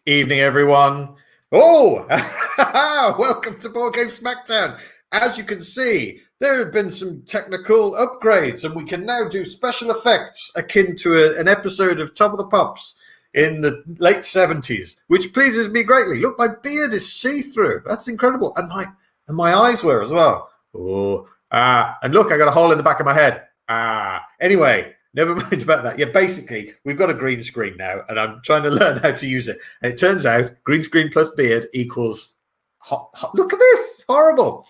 Evening, everyone. Oh, welcome to Board Game Smackdown. As you can see, there have been some technical upgrades, and we can now do special effects akin to an episode of Top of the Pops in the late 70s, which pleases me greatly. Look, my beard is see-through. That's incredible. And my eyes were as well. Oh, and look, I got a hole in the back of my head. Anyway, never mind about that. Yeah, basically, we've got a green screen now, and I'm trying to learn how to use it. And it turns out green screen plus beard equals hot. Look at this. Horrible.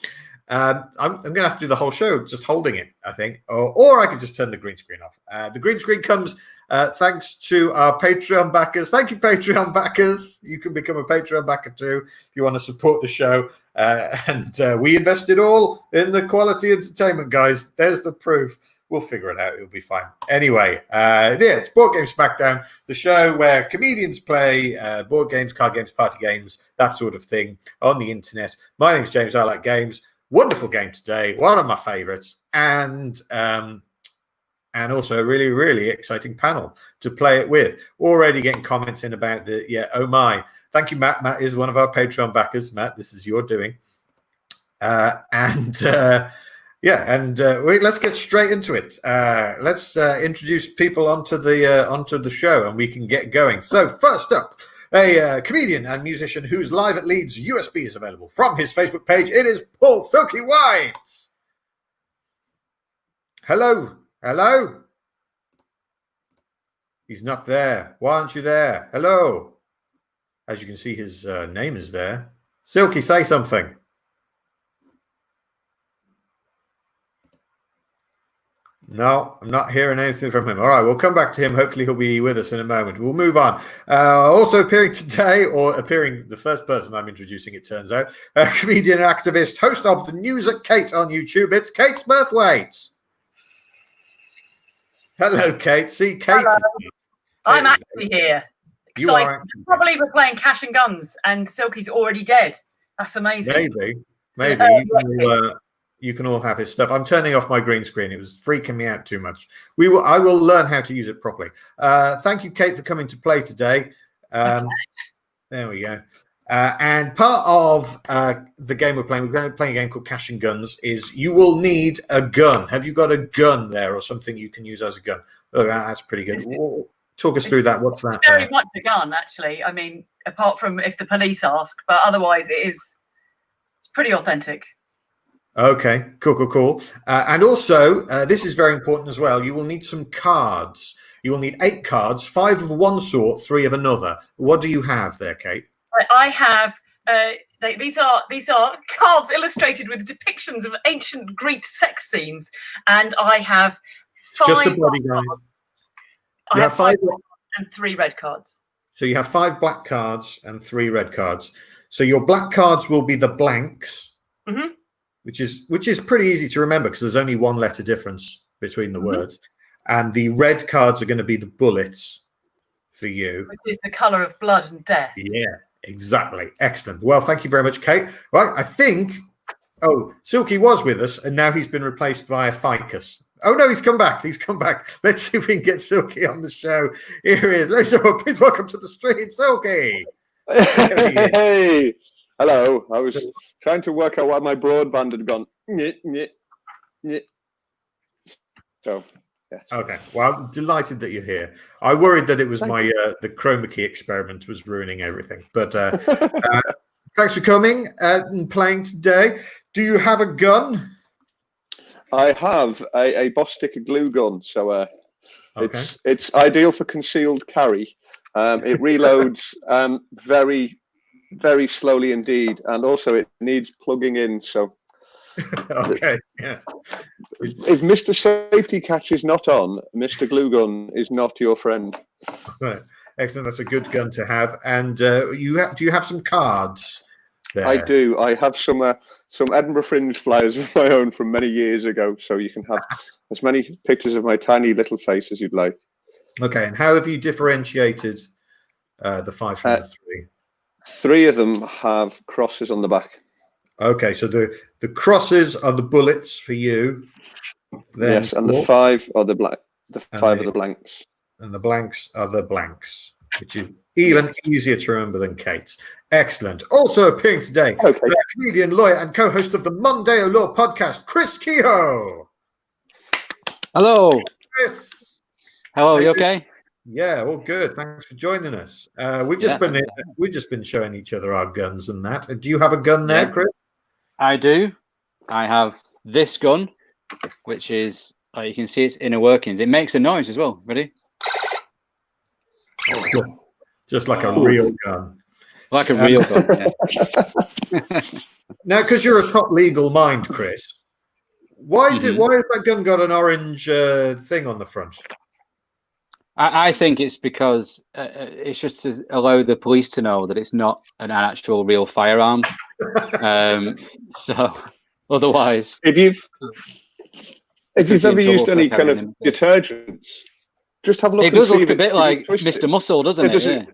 I'm going to have to do the whole show just holding it, I think. Or I could just turn the green screen off. The green screen comes thanks to our Patreon backers. Thank you, Patreon backers. You can become a Patreon backer too if you want to support the show. And we invested all in the quality entertainment, guys. There's the proof. We'll figure it out. It'll be fine. Anyway, it's Board Game Smackdown, the show where comedians play board games, card games, party games, that sort of thing on the internet. My name's James. I like games. Wonderful game today. One of my favorites. And also a really, really exciting panel to play it with. Already getting comments in about oh my. Thank you, Matt. Matt is one of our Patreon backers. Matt, this is your doing. Let's get straight into it. Let's introduce people onto the show, and we can get going. So first up, a comedian and musician whose Live at Leeds USB is available from his Facebook page. It is Paul Silky White. Hello. He's not there. Why aren't you there? Hello. As you can see, his name is there. Silky, say something. No, I'm not hearing anything from him. All right, we'll come back to him. Hopefully he'll be with us in a moment. We'll move on. Also appearing today, or appearing the first person I'm introducing, it turns out, a comedian and activist, host of The News at Kate on YouTube. It's Kate Smurthwaite. Hello, Kate. See, Kate. Hello. I'm actually here. Excited. Probably we're playing Cash and Guns, and Silky's already dead. That's amazing. Maybe. You can all have his stuff. I'm turning off my green screen. It was freaking me out too much. I will learn how to use it properly. Thank you, Kate, for coming to play today. There we go. And part of the game we're going to play a game called Cash and Guns, is you will need a gun. Have you got a gun there or something you can use as a gun? Oh, that's pretty good. Talk us through that. What's that? It's very much a gun, actually. I mean, apart from if the police ask, but otherwise it's pretty authentic. Okay, cool. And also, this is very important as well. You will need some cards. You will need 8 cards, 5 of one sort, 3 of another. What do you have there, Kate? I have these are cards illustrated with depictions of ancient Greek sex scenes, and I have 5. Just the body, guys. I have 5 black cards and 3 red cards. So you have 5 black cards and 3 red cards. So your black cards will be the blanks. Mm-hmm. Which is pretty easy to remember because there's only 1 letter difference between the words. And the red cards are going to be the bullets for you. Which is the colour of blood and death. Yeah, exactly. Excellent. Well, thank you very much, Kate. Right, I think... Oh, Silky was with us, and now he's been replaced by a ficus. Oh, no, he's come back. Let's see if we can get Silky on the show. Here he is. Ladies and gentlemen, please welcome to the stream, Silky. Hey! Hello. I was trying to work out why my broadband had gone. So, yeah. Okay. Well, I'm delighted that you're here. I worried that it was the chroma key experiment was ruining everything. But thanks for coming and playing today. Do you have a gun? I have a boss sticker glue gun. So it's ideal for concealed carry. It reloads very, very slowly indeed, and also it needs plugging in. So, okay, yeah. If Mr. Safety Catch is not on, Mr. Glue Gun is not your friend. Right, excellent. That's a good gun to have. And do you have some cards there? I do. I have some Edinburgh Fringe flyers of my own from many years ago. So you can have as many pictures of my tiny little face as you'd like. Okay, and how have you differentiated the 5 from the 3? 3 of them have crosses on the back. Okay, so the crosses are the bullets for you. Then yes, and the 5 are the black. The 5 are the blanks. And the blanks are the blanks, which is Even easier to remember than Kate's. Excellent. Also appearing today, comedian, lawyer, and co-host of the Mondeo Law podcast, Chris Kehoe. Hello. Chris. Hello, you okay? Yeah, all good. Thanks for joining us. We've just been showing each other our guns and that. Do you have a gun there, Chris? I do. I have this gun, which is you can see its inner workings. It makes a noise as well. Ready? Just like a real gun. Like a real gun. Yeah. Now, because you're a top legal mind, Chris, why has that gun got an orange thing on the front? I think it's because it's just to allow the police to know that it's not an actual real firearm. So otherwise, if you've ever used any kind of detergents, just have a look. It does look a bit like Mr. Muscle, doesn't it? Yeah.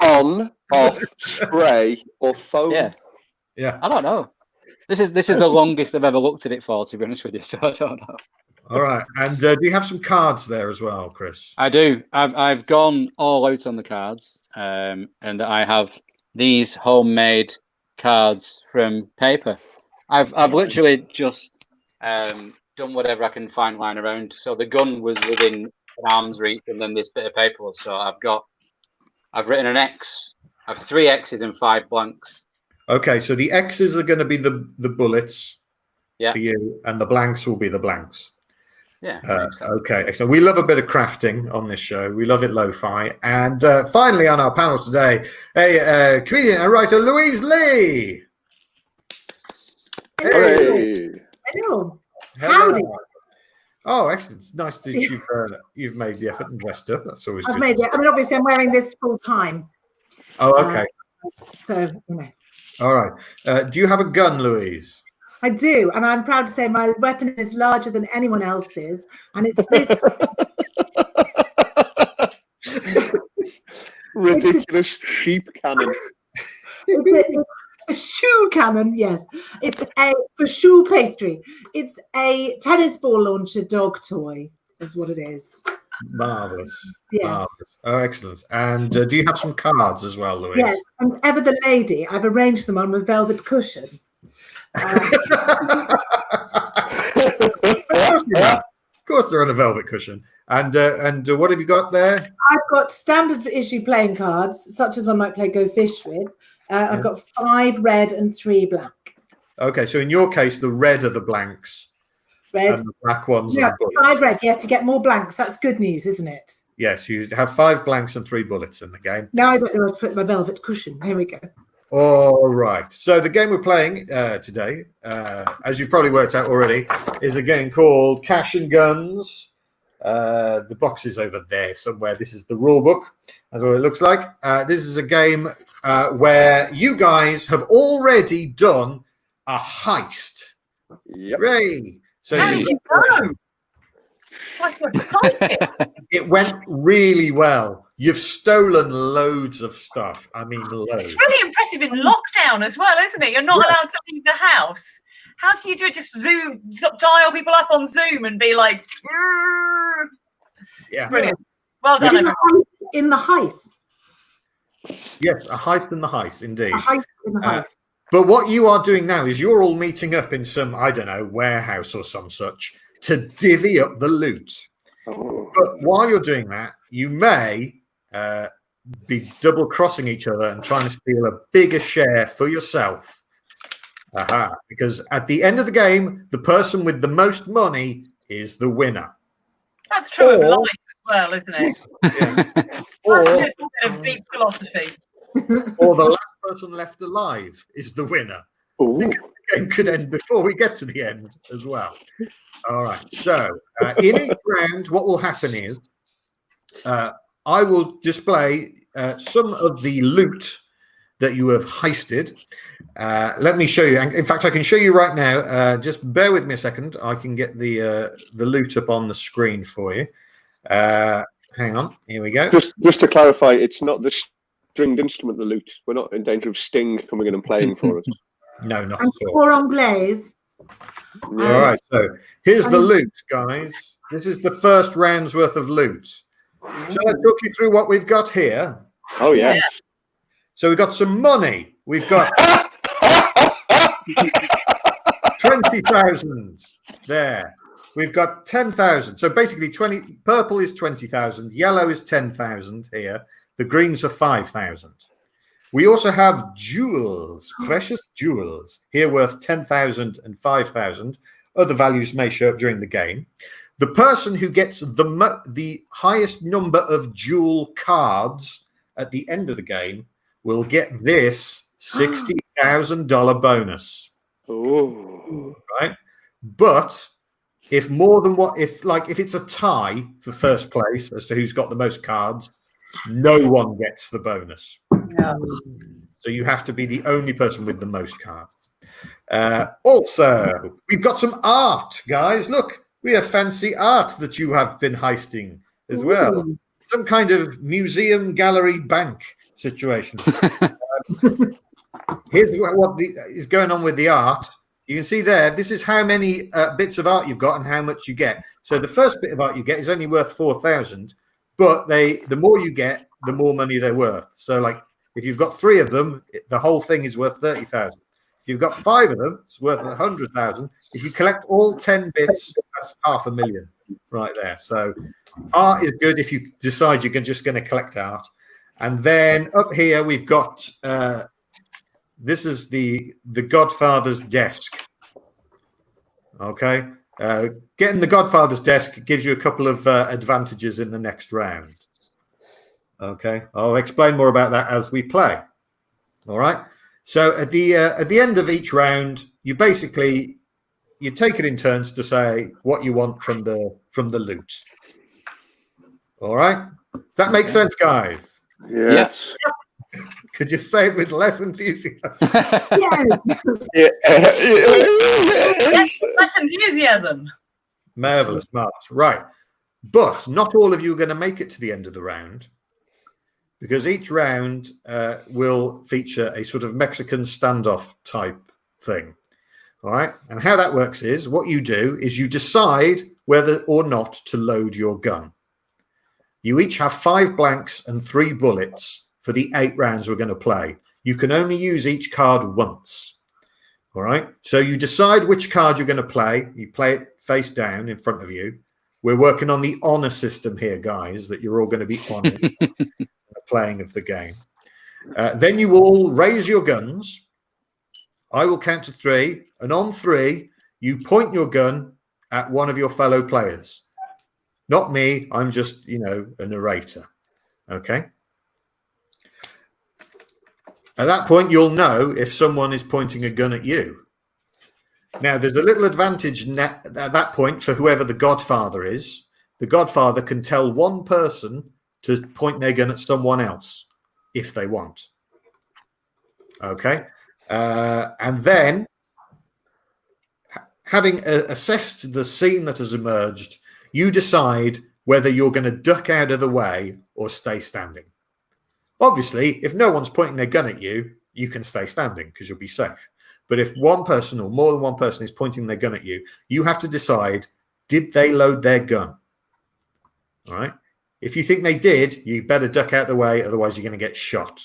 On, off, spray, or foam. Yeah. I don't know. This is the longest I've ever looked at it for, to be honest with you. So I don't know. All right. And do you have some cards there as well, Chris? I do. I've gone all out on the cards, and I have these homemade cards from paper. I've literally just done whatever I can find lying around. So the gun was within an arm's reach, and then this bit of paper was. So I've written an X. I have 3 X's and 5 blanks. Okay, so the X's are going to be the bullets for you, and the blanks will be the blanks. Yeah. Okay, excellent. We love a bit of crafting on this show. We love it lo-fi. And finally on our panel today, a comedian and writer, Louise Lee. Hello. Hello. Howdy. Oh, excellent. It's nice that you've made the effort and dressed up. That's always good. I've made it. I mean, obviously, I'm wearing this full time. Oh, okay. So, you know. All right. Do you have a gun, Louise? I do, and I'm proud to say my weapon is larger than anyone else's, and it's this ridiculous sheep cannon. A shoe cannon, yes. It's for shoe pastry. It's a tennis ball launcher dog toy, is what it is. Marvelous. Yes. Marvelous. Oh, excellent. And do you have some cards as well, Louise? Yes, and ever the lady, I've arranged them on with velvet cushion. Of course they're on a velvet cushion. And what have you got there? I've got standard issue playing cards, such as one might play Go Fish with. I've got 5 red and 3 black. Okay, so in your case, the red are the blanks. Red. And the black ones are the bullets. 5 red, yes, you get more blanks. That's good news, isn't it? Yes, you have 5 blanks and 3 bullets in the game. Now I don't know where to put my velvet cushion. Here we go. All right. So the game we're playing today, as you probably worked out already, is a game called Cash and Guns. The box is over there somewhere. This is the rule book. That's what it looks like. This is a game where you guys have already done a heist. Yep. Hooray. So How did you go? It's like it went really well. You've stolen loads of stuff. I mean, loads. It's really impressive in lockdown as well, isn't it? You're not allowed to leave the house. How do you do it? Just dial people up on Zoom and be like, yeah, brilliant. Well done. In the heist. Yes, a heist in the heist, indeed. A heist in the heist. But what you are doing now is you're all meeting up in some, I don't know, warehouse or some such to divvy up the loot. Oh. But while you're doing that, you may be double crossing each other and trying to steal a bigger share for yourself. Because at the end of the game, the person with the most money is the winner. That's true of life as well, isn't it? Yeah. That's just a bit of deep philosophy. Or the last person left alive is the winner. Because the game could end before we get to the end as well. All right. So in each round, what will happen is I will display some of the loot that you have heisted. Let me show you. In fact, I can show you right now. Just bear with me a second. I can get the loot up on the screen for you. Hang on. Here we go. Just to clarify, it's not the stringed instrument, the loot. We're not in danger of Sting coming in and playing for us. No, not at all. Pour Anglaise. All right. So here's the loot, guys. This is the first round's worth of loot. Shall I talk you through what we've got here? Oh, yes. So we've got some money. We've got 20,000 there. We've got 10,000. So basically, purple is 20,000. Yellow is 10,000 here. The greens are 5,000. We also have jewels, precious jewels, here worth 10,000 and 5,000. Other values may show up during the game. The person who gets the highest number of jewel cards at the end of the game will get this $60,000 bonus. Oh. Right? But if it's a tie for first place as to who's got the most cards, no one gets the bonus. Yeah. So you have to be the only person with the most cards. Also, we've got some art, guys. Look, we have fancy art that you have been heisting as well. Some kind of museum, gallery, bank situation. Here's what is going on with the art. You can see there, this is how many bits of art you've got and how much you get. So the first bit of art you get is only worth 4,000, but the more you get, the more money they're worth. So like if you've got 3 of them, the whole thing is worth 30,000. If you've got 5 of them, it's worth 100,000. If you collect all 10 bits, that's 500,000 right there. So art is good if you decide you're just going to collect art. And then up here we've got this is the Godfather's desk. Okay, getting the Godfather's desk gives you a couple of advantages in the next round. Okay, I'll explain more about that as we play. All right. So at the end of each round, you take it in turns to say what you want from the loot. All right. Does that make sense, guys? Yes. Could you say it with less enthusiasm? Yes, less enthusiasm. Marvelous, marvelous. Right. But not all of you are going to make it to the end of the round, because each round will feature a sort of Mexican standoff type thing. All right. And how that works is what you do is you decide whether or not to load your gun. You each have 5 blanks and 3 bullets for the 8 rounds we're going to play. You can only use each card once. All right. So you decide which card you're going to play. You play it face down in front of you. We're working on the honor system here, guys, that you're all going to be honored the playing of the game. Then you all raise your guns. I will count to 3. And on 3, you point your gun at one of your fellow players. Not me. I'm just, a narrator. Okay. At that point, you'll know if someone is pointing a gun at you. Now, there's a little advantage at that point for whoever the Godfather is. The Godfather can tell one person to point their gun at someone else if they want. Okay. And then, having assessed the scene that has emerged, you decide whether you're going to duck out of the way or stay standing. Obviously, if no one's pointing their gun at you, you can stay standing because you'll be safe. But if one person or more than one person is pointing their gun at you, you have to decide, did they load their gun? All right. If you think they did, you better duck out the way, otherwise you're going to get shot.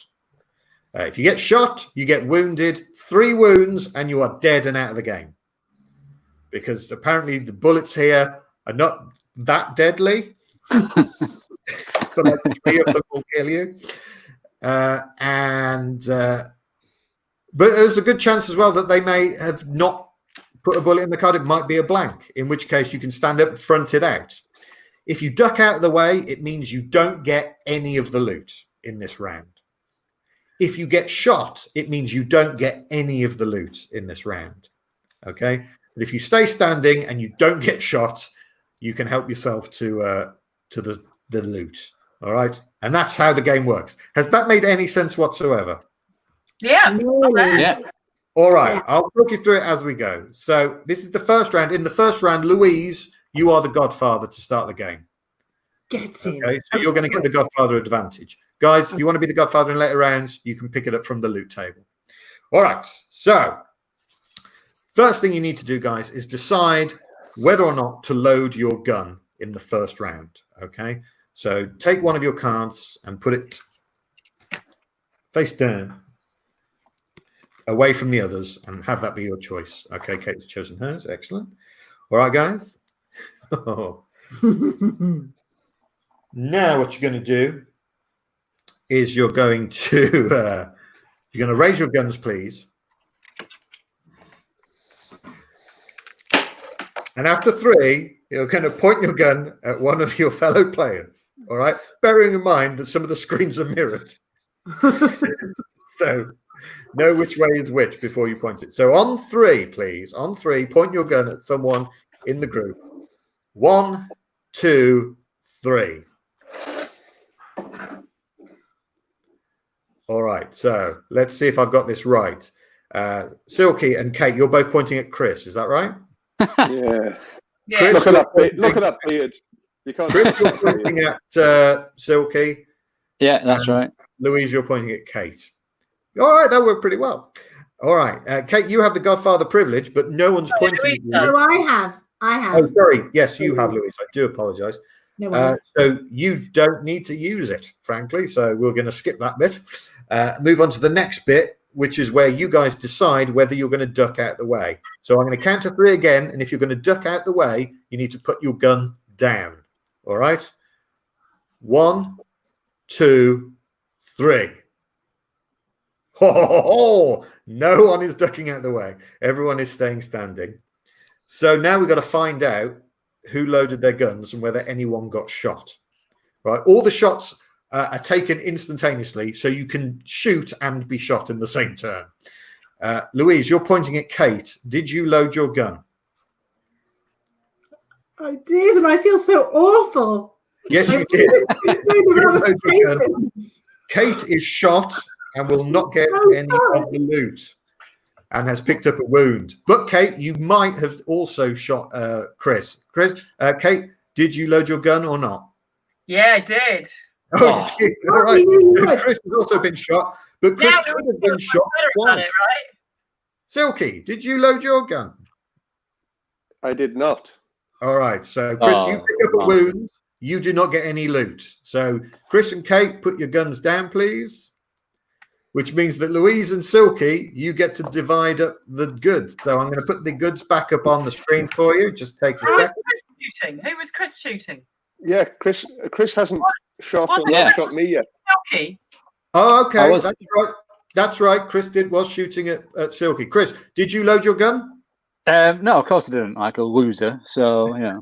If you get shot, you get wounded, 3 wounds, and you are dead and out of the game. Because apparently the bullets here are not that deadly. But 3 of them will kill you. But there's a good chance as well that they may have not put a bullet in the card. It might be a blank, in which case you can stand up and front it out. If you duck out of the way, it means you don't get any of the loot in this round. If you get shot, it means you don't get any of the loot in this round. Okay? But if you stay standing and you don't get shot, you can help yourself to the loot. All right? And that's how the game works. Has that made any sense whatsoever? Yeah. Yeah. All right. I'll talk you through it as we go. So this is the first round. In the first round, Louise, you are the Godfather to start the game. Gets in. Okay, so you're going to get the Godfather advantage. Guys, if you want to be the Godfather in later rounds, you can pick it up from the loot table. All right. So first thing you need to do, guys, is decide whether or not to load your gun in the first round. Okay. So take one of your cards and put it face down, away from the others, and have that be your choice. Okay, Kate's chosen hers. Excellent. All right, guys. Now, what you're going to do is you're going to raise your guns, please. And after 3, you're going to point your gun at one of your fellow players. All right, bearing in mind that some of the screens are mirrored, so know which way is which before you point it. So on 3, please. On 3, point your gun at someone in the group. 1, 2, 3. All right, so let's see if I've got this right. Silky and Kate, you're both pointing at Chris, is that right? Yeah. Chris, Look at that beard. You can't. Chris, you're pointing at Silky. Yeah, that's right. Louise, you're pointing at Kate. All right, that worked pretty well. All right, Kate, you have the Godfather privilege, but no one's pointing at you. No, I have. Oh, sorry. Yes, you have, Louise. I do apologise. No so you don't need to use it, frankly. So we're going to skip that bit. Move on to the next bit, which is where you guys decide whether you're going to duck out the way. So I'm going to count to 3 again, and if you're going to duck out the way, you need to put your gun down. All right? 1, 2, 3. Oh, no one is ducking out the way. Everyone is staying standing. So now we've got to find out who loaded their guns and whether anyone got shot. Right? All the shots are taken instantaneously, so you can shoot and be shot in the same turn. Louise, you're pointing at Kate. Did you load your gun? I did, and I feel so awful. Yes, you did. Kate is shot and will not get any of the loot and has picked up a wound. But Kate, you might have also shot Chris. Kate, did you load your gun or not? Yeah, I did. Oh, you did. All right. So Chris has also been shot, but Chris could have been shot twice. Right? Silky, did you load your gun? I did not. All right. So Chris, you pick up a wound. You do not get any loot. So Chris and Kate, put your guns down, please. Which means that Louise and Silky, you get to divide up the goods. So I'm going to put the goods back up on the screen for you. Just takes a second. Who was Chris shooting? Yeah, Chris hasn't shot me yet. Silky. Oh, okay. That's right. That's right. Chris was shooting at Silky. Chris, did you load your gun? No, of course I didn't. Like a loser. So, yeah.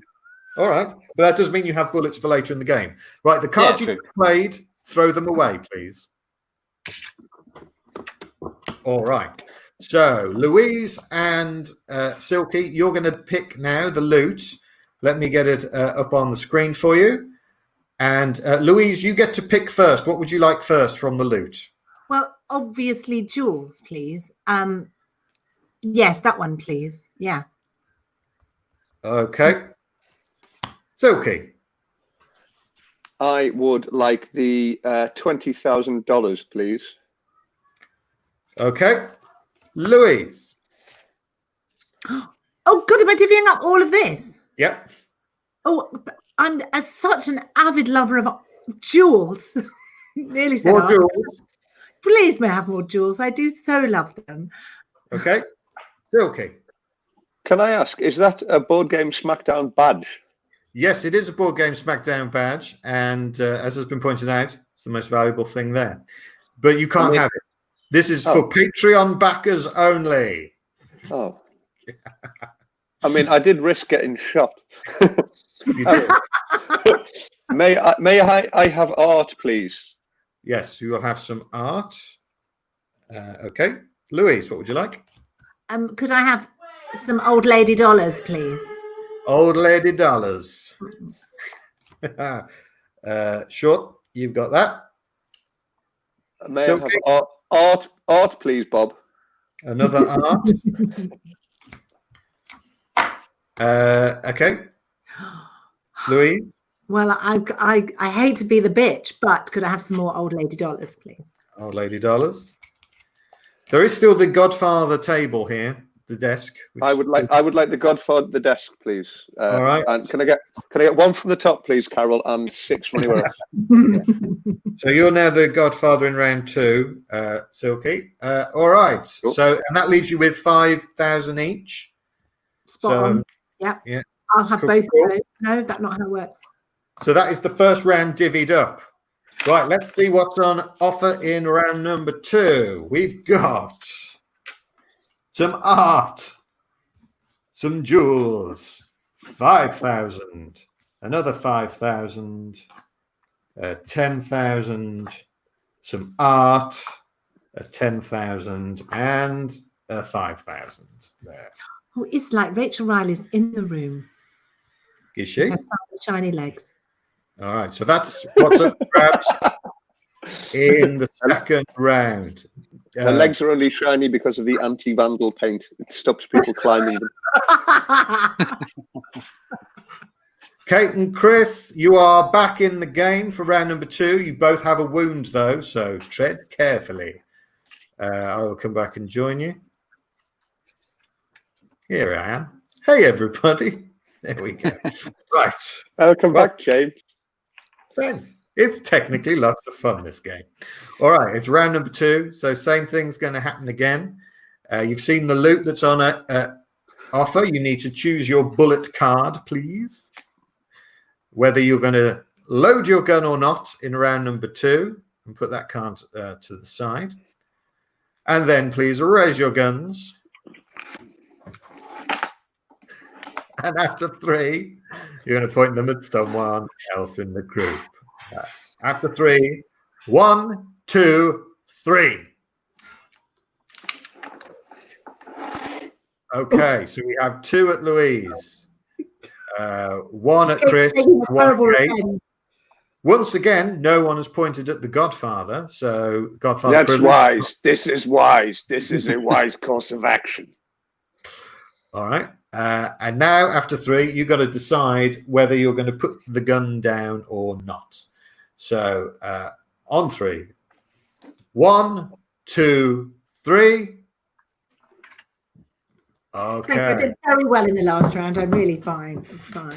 All right. But that does mean you have bullets for later in the game. Right. The cards you played, throw them away, please. All right. So, Louise and Silky, you're going to pick now the loot. Let me get it up on the screen for you. And Louise, you get to pick first. What would you like first from the loot? Well, obviously, jewels, please. Yes, that one, please. Yeah. Okay. Silky. I would like the $20,000, please. Okay. Louise. Oh, God, am I divvying up all of this? Yep. Oh, I'm such an avid lover of jewels. Nearly said more jewels. Please may I have more jewels. I do so love them. Okay. Silky. Can I ask, is that a board game Smackdown badge? Yes, it is a board game Smackdown badge. And as has been pointed out, it's the most valuable thing there. But you can't have it. This is for Patreon backers only. Oh. I mean, I did risk getting shot. You did. May I have art, please? Yes, you will have some art. Okay. Louise, what would you like? Could I have some old lady dollars, please? Old lady dollars. Sure, you've got that. May I have art, please, Bob? Another art. Okay. Louise? Well, I hate to be the bitch, but could I have some more old lady dollars, please? Old lady dollars. There is still the Godfather table here, the desk. I would like the Godfather, the desk, please. All right. And can I Can I get 1 from the top, please, Carol, and 6 from anywhere else? So you're now the godfather in round 2, Silky. All right. Cool. So, and that leaves you with 5,000 each. Spot on. Yep. Yeah. I'll have both of those. No, that's not how it works. So that is the first round divvied up. Right, let's see what's on offer in round number 2. We've got some art, some jewels, 5,000, another 5,000, 10,000, some art, 10,000, and 5,000 there. Oh, it's like Rachel Riley's in the room. Is she? Her shiny legs. All right, so that's what's up for grabs in the second round. Her legs are only shiny because of the anti-vandal paint. It stops people climbing them. Kate and Chris, you are back in the game for round number 2. You both have a wound, though, so tread carefully. I'll come back and join you. Here I am. Hey, everybody. There we go. Right. Welcome back, James. Thanks. It's technically lots of fun, this game. All right, it's round number 2, so same thing's going to happen again. You've seen the loot that's on offer. You need to choose your bullet card, please. Whether you're going to load your gun or not in round number 2, and put that card to the side. And then please raise your guns. And after 3, you're going to point them at someone else in the group. After 3, 1, 2, 3. Okay, so we have 2 at Louise, 1 at Chris, 1 at Kate. Once again, no one has pointed at the Godfather, so Godfather. That's privilege. wise. This is wise. This is a wise course of action. All right. And now, after 3, you've got to decide whether you're going to put the gun down or not. So, on 3. 1, 2, 3. Okay. I did very well in the last round. I'm really fine. It's fine.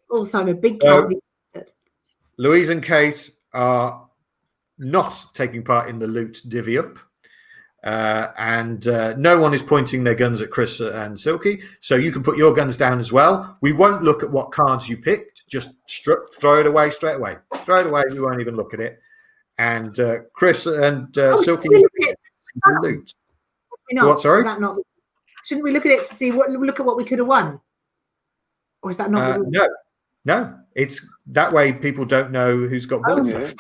Also, I'm a big cowardly. Louise and Kate are not taking part in the loot divvy up. And no one is pointing their guns at Chris and Silky, so you can put your guns down as well. We won't look at what cards you picked, just throw it away straight away. Throw it away, we won't even look at it. And Chris and Silky loot. What, sorry? Shouldn't we look at it to see look at what we could have won? Or is that not? No. It's that way people don't know who's got bullets yeah. left.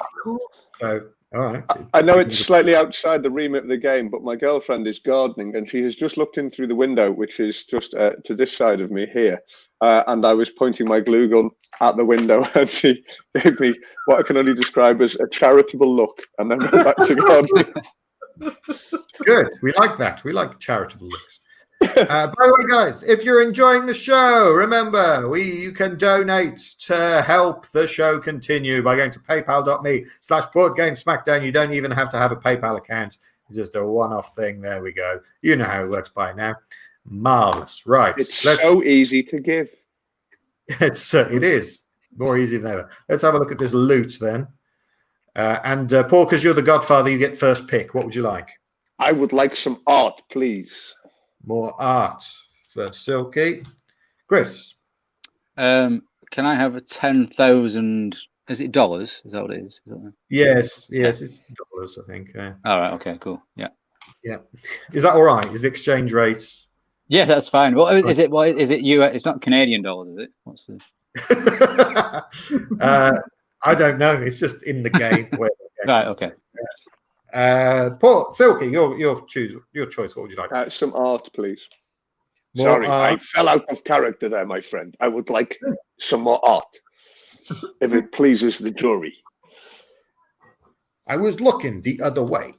So all right. I know it's slightly outside the remit of the game, but my girlfriend is gardening and she has just looked in through the window, which is just to this side of me here. And I was pointing my glue gun at the window and she gave me what I can only describe as a charitable look and then went back to gardening. Good. We like that. We like charitable looks. By the way, guys, if you're enjoying the show, remember you can donate to help the show continue by going to paypal.me/BoardGameSmackdown. You don't even have to have a PayPal account. It's just a one-off thing. There we go. You know how it works by now. Marvelous. Right. It's so easy to give. It is. More easy than ever. Let's have a look at this loot then. And Paul, because you're the Godfather, you get first pick. What would you like? I would like some art, please. More art for Silky. Chris? Can I have a 10,000? Is it dollars? Is that what it is? Yes, it's dollars, I think. All right, okay, cool. Yeah. Is that all right? Is the exchange rate? Yeah, that's fine. What is it? What is it? It's not Canadian dollars, is it? What's the? I don't know. It's just in the game. Right. Okay. Paul, Silky, your choice. What would you like? Some art, please. More Sorry, art. I fell out of character there, my friend. I would like some more art, if it pleases the jury. I was looking the other way.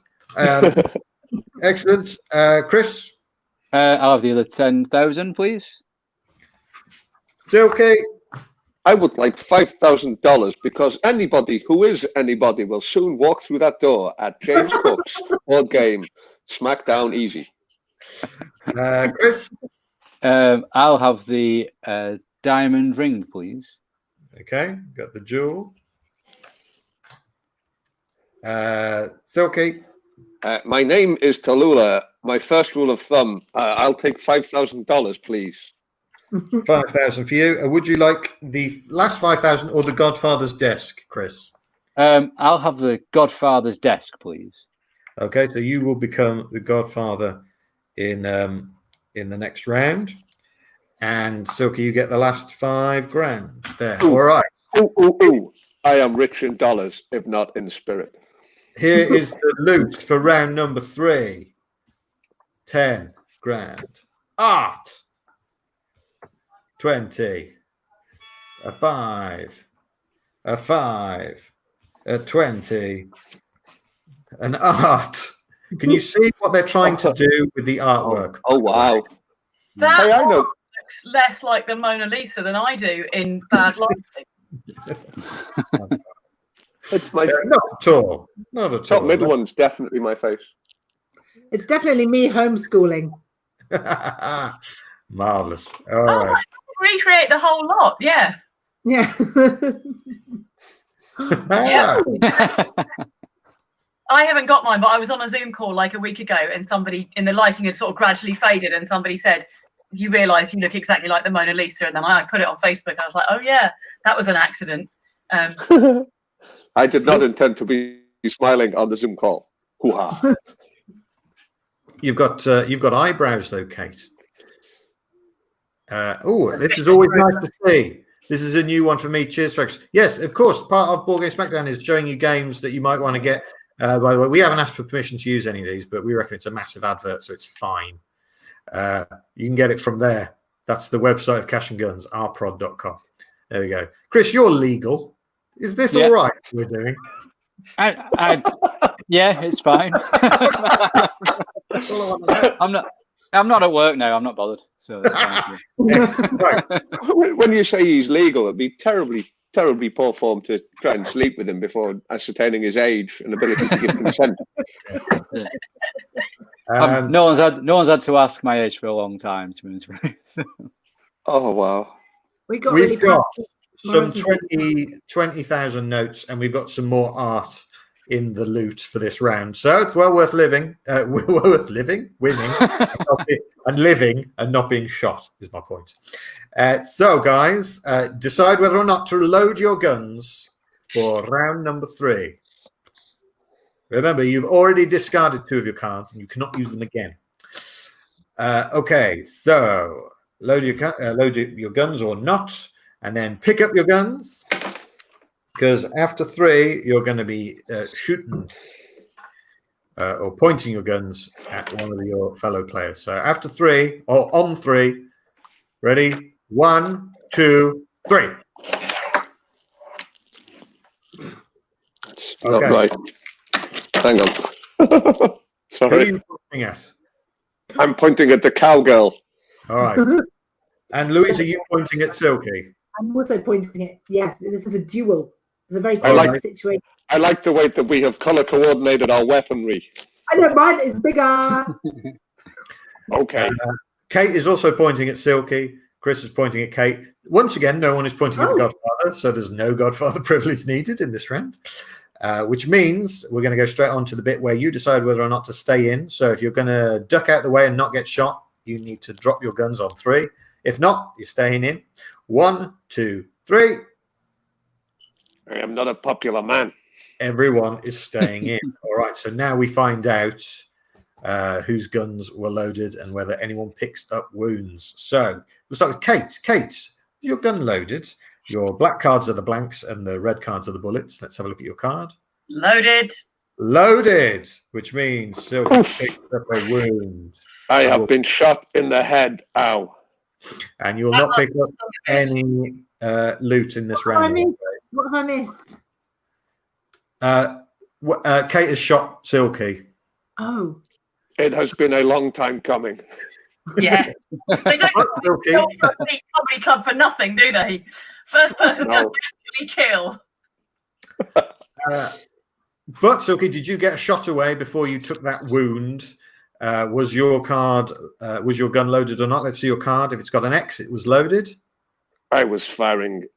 Excellent. Chris? I'll have the other 10,000, please. Silky? I would like $5,000 because anybody who is anybody will soon walk through that door at James Cook's board game Smackdown Easy. Chris? I'll have the diamond ring, please. Okay, got the jewel. Silky. My name is Tallulah. My first rule of thumb, I'll take $5,000, please. 5,000 for you. Would you like the last 5,000 or the Godfather's desk, Chris? I'll have the Godfather's desk, please. Okay, so you will become the Godfather in the next round. And Silky, you get the last $5,000 there. Ooh. All right. Ooh. I am rich in dollars, if not in spirit. Here is the loot for round number 3. 10 grand. Art. 20. A 5. A 5. A 20. An art. Can you see what they're trying to do with the artwork? Oh wow. That Hey, I know. looks less like the Mona Lisa than I do in bad lighting. It's my Not at all. Not at top all. middle one's definitely my face. It's definitely me homeschooling. Marvelous. All Oh, right. recreate the whole lot, yeah. Yeah. Yeah. I haven't got mine, but I was on a Zoom call like a week ago, and somebody in the lighting had sort of gradually faded, and somebody said, "You realise you look exactly like the Mona Lisa?" And then I put it on Facebook. I was like, "Oh yeah, that was an accident." I did not intend to be smiling on the Zoom call. Hoo-ha. You've got eyebrows though, Kate. This is always nice to see. This is a new one for me. Cheers, folks. Yes, of course. Part of Board Game Smackdown is showing you games that you might want to get. By the way, we haven't asked for permission to use any of these, but we reckon it's a massive advert, so it's fine. You can get it from there. That's the website of Cash and Guns, rprod.com. There we go. Chris, you're legal. Is this all right? We're doing. Yeah, it's fine. I'm not at work now. I'm not bothered. So that's fine. Right. When you say he's legal, it'd be terribly poor form to try and sleep with him before ascertaining his age and ability to give consent. No one's had to ask my age for a long time. To be honest. Oh wow! We've got some 20,000 notes, and we've got some more art in the loot for this round. So it's well worth living. Winning, and living and not being shot is my point. So, guys, decide whether or not to load your guns for round number 3. Remember, you've already discarded 2 of your cards, and you cannot use them again. Okay, so load your guns or not, and then pick up your guns, because after 3, you're going to be shooting or pointing your guns at one of your fellow players. So after 3, or on 3, ready? 1, 2, 3. That's not right. Hang on. Sorry. Who are you pointing at? I'm pointing at the cowgirl. All right. And Louise, are you pointing at Silky? I'm also pointing it. Yes, this is a duel. It's a very I tense situation. I like the way that we have color coordinated our weaponry. I know mine is bigger. Okay. Kate is also pointing at Silky. Chris is pointing at Kate. Once again, no one is pointing at the Godfather, so there's no Godfather privilege needed in this round, which means we're going to go straight on to the bit where you decide whether or not to stay in. So if you're going to duck out the way and not get shot, you need to drop your guns on 3. If not, you're staying in. 1, 2, 3. I am not a popular man. Everyone is staying in. All right, so now we find out whose guns were loaded and whether anyone picks up wounds. So we'll start with Kate. Kate, is your gun loaded? Your black cards are the blanks and the red cards are the bullets. Let's have a look at your card. Loaded. Loaded, which means Silky picks up a wound. I have been shot in the head. Ow. And you'll not pick up any loot in this round. What have I missed? Kate has shot Silky. Oh. It has been a long time coming. Yeah. They don't go to a comedy club for nothing, do they? First person does actually kill. But Silky, did you get shot away before you took that wound? Was your gun loaded or not? Let's see your card. If it's got an X, it was loaded. I was firing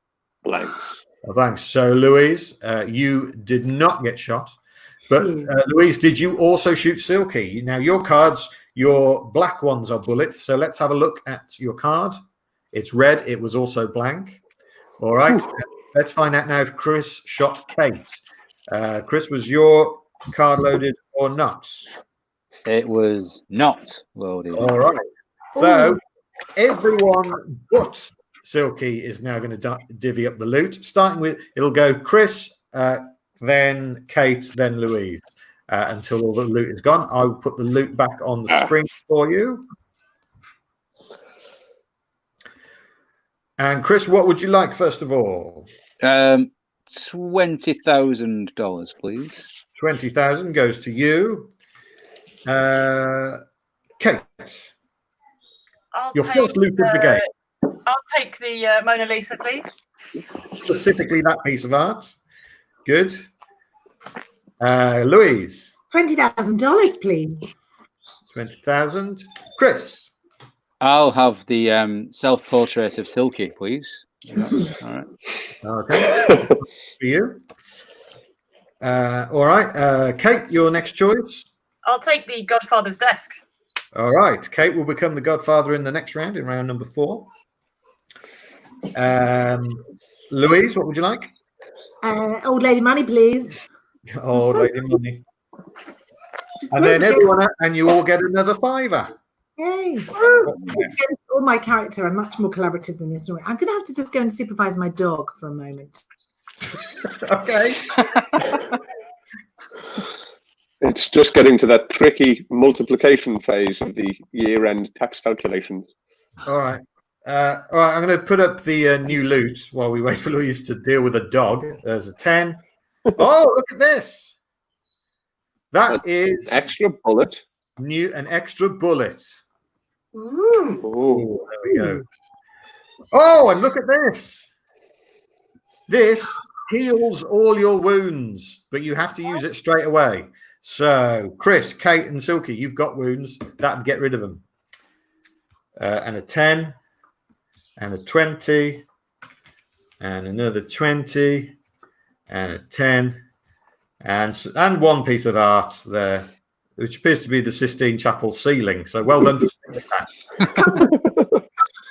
blanks. Thanks. So, Louise, you did not get shot. But, Louise, did you also shoot Silky? Now, your cards, your black ones are bullets. So let's have a look at your card. It's red. It was also blank. All right. Let's find out now if Chris shot Kate. Chris, was your card loaded or not? It was not loaded. All right. So everyone but Silky is now going to divvy up the loot. Starting with, it'll go Chris, then Kate, then Louise, until all the loot is gone. I will put the loot back on the screen for you. And Chris, what would you like first of all? $20,000, please. 20,000 goes to you. Kate, your first loot of the game. I'll take the Mona Lisa, please. Specifically that piece of art. Good. Louise. $20,000, please. 20,000. Chris. I'll have the self-portrait of Silky, please. All right. Okay. For you. All right. Kate, your next choice. I'll take the Godfather's desk. All right. Kate will become the Godfather in the next round, in round number 4. Louise, what would you like? Old Lady Money, please. Old Lady Money. And then everyone, and you all get another $5. Yay. All my character, I'm much more collaborative than this. I'm going to have to just go and supervise my dog for a moment. Okay. It's just getting to that tricky multiplication phase of the year-end tax calculations. All right. All right, I'm going to put up the new loot while we wait for Louise to deal with a dog. There's a 10. Oh, look at this. That is extra bullet. An extra bullet. Oh, there we go. Oh, and look at this. This heals all your wounds, but you have to use it straight away. So, Chris, Kate, and Silky, you've got wounds. That'd get rid of them. And a 10, and a 20, and another 20, and a 10, and one piece of art there, which appears to be the Sistine Chapel ceiling. So well done for saying that.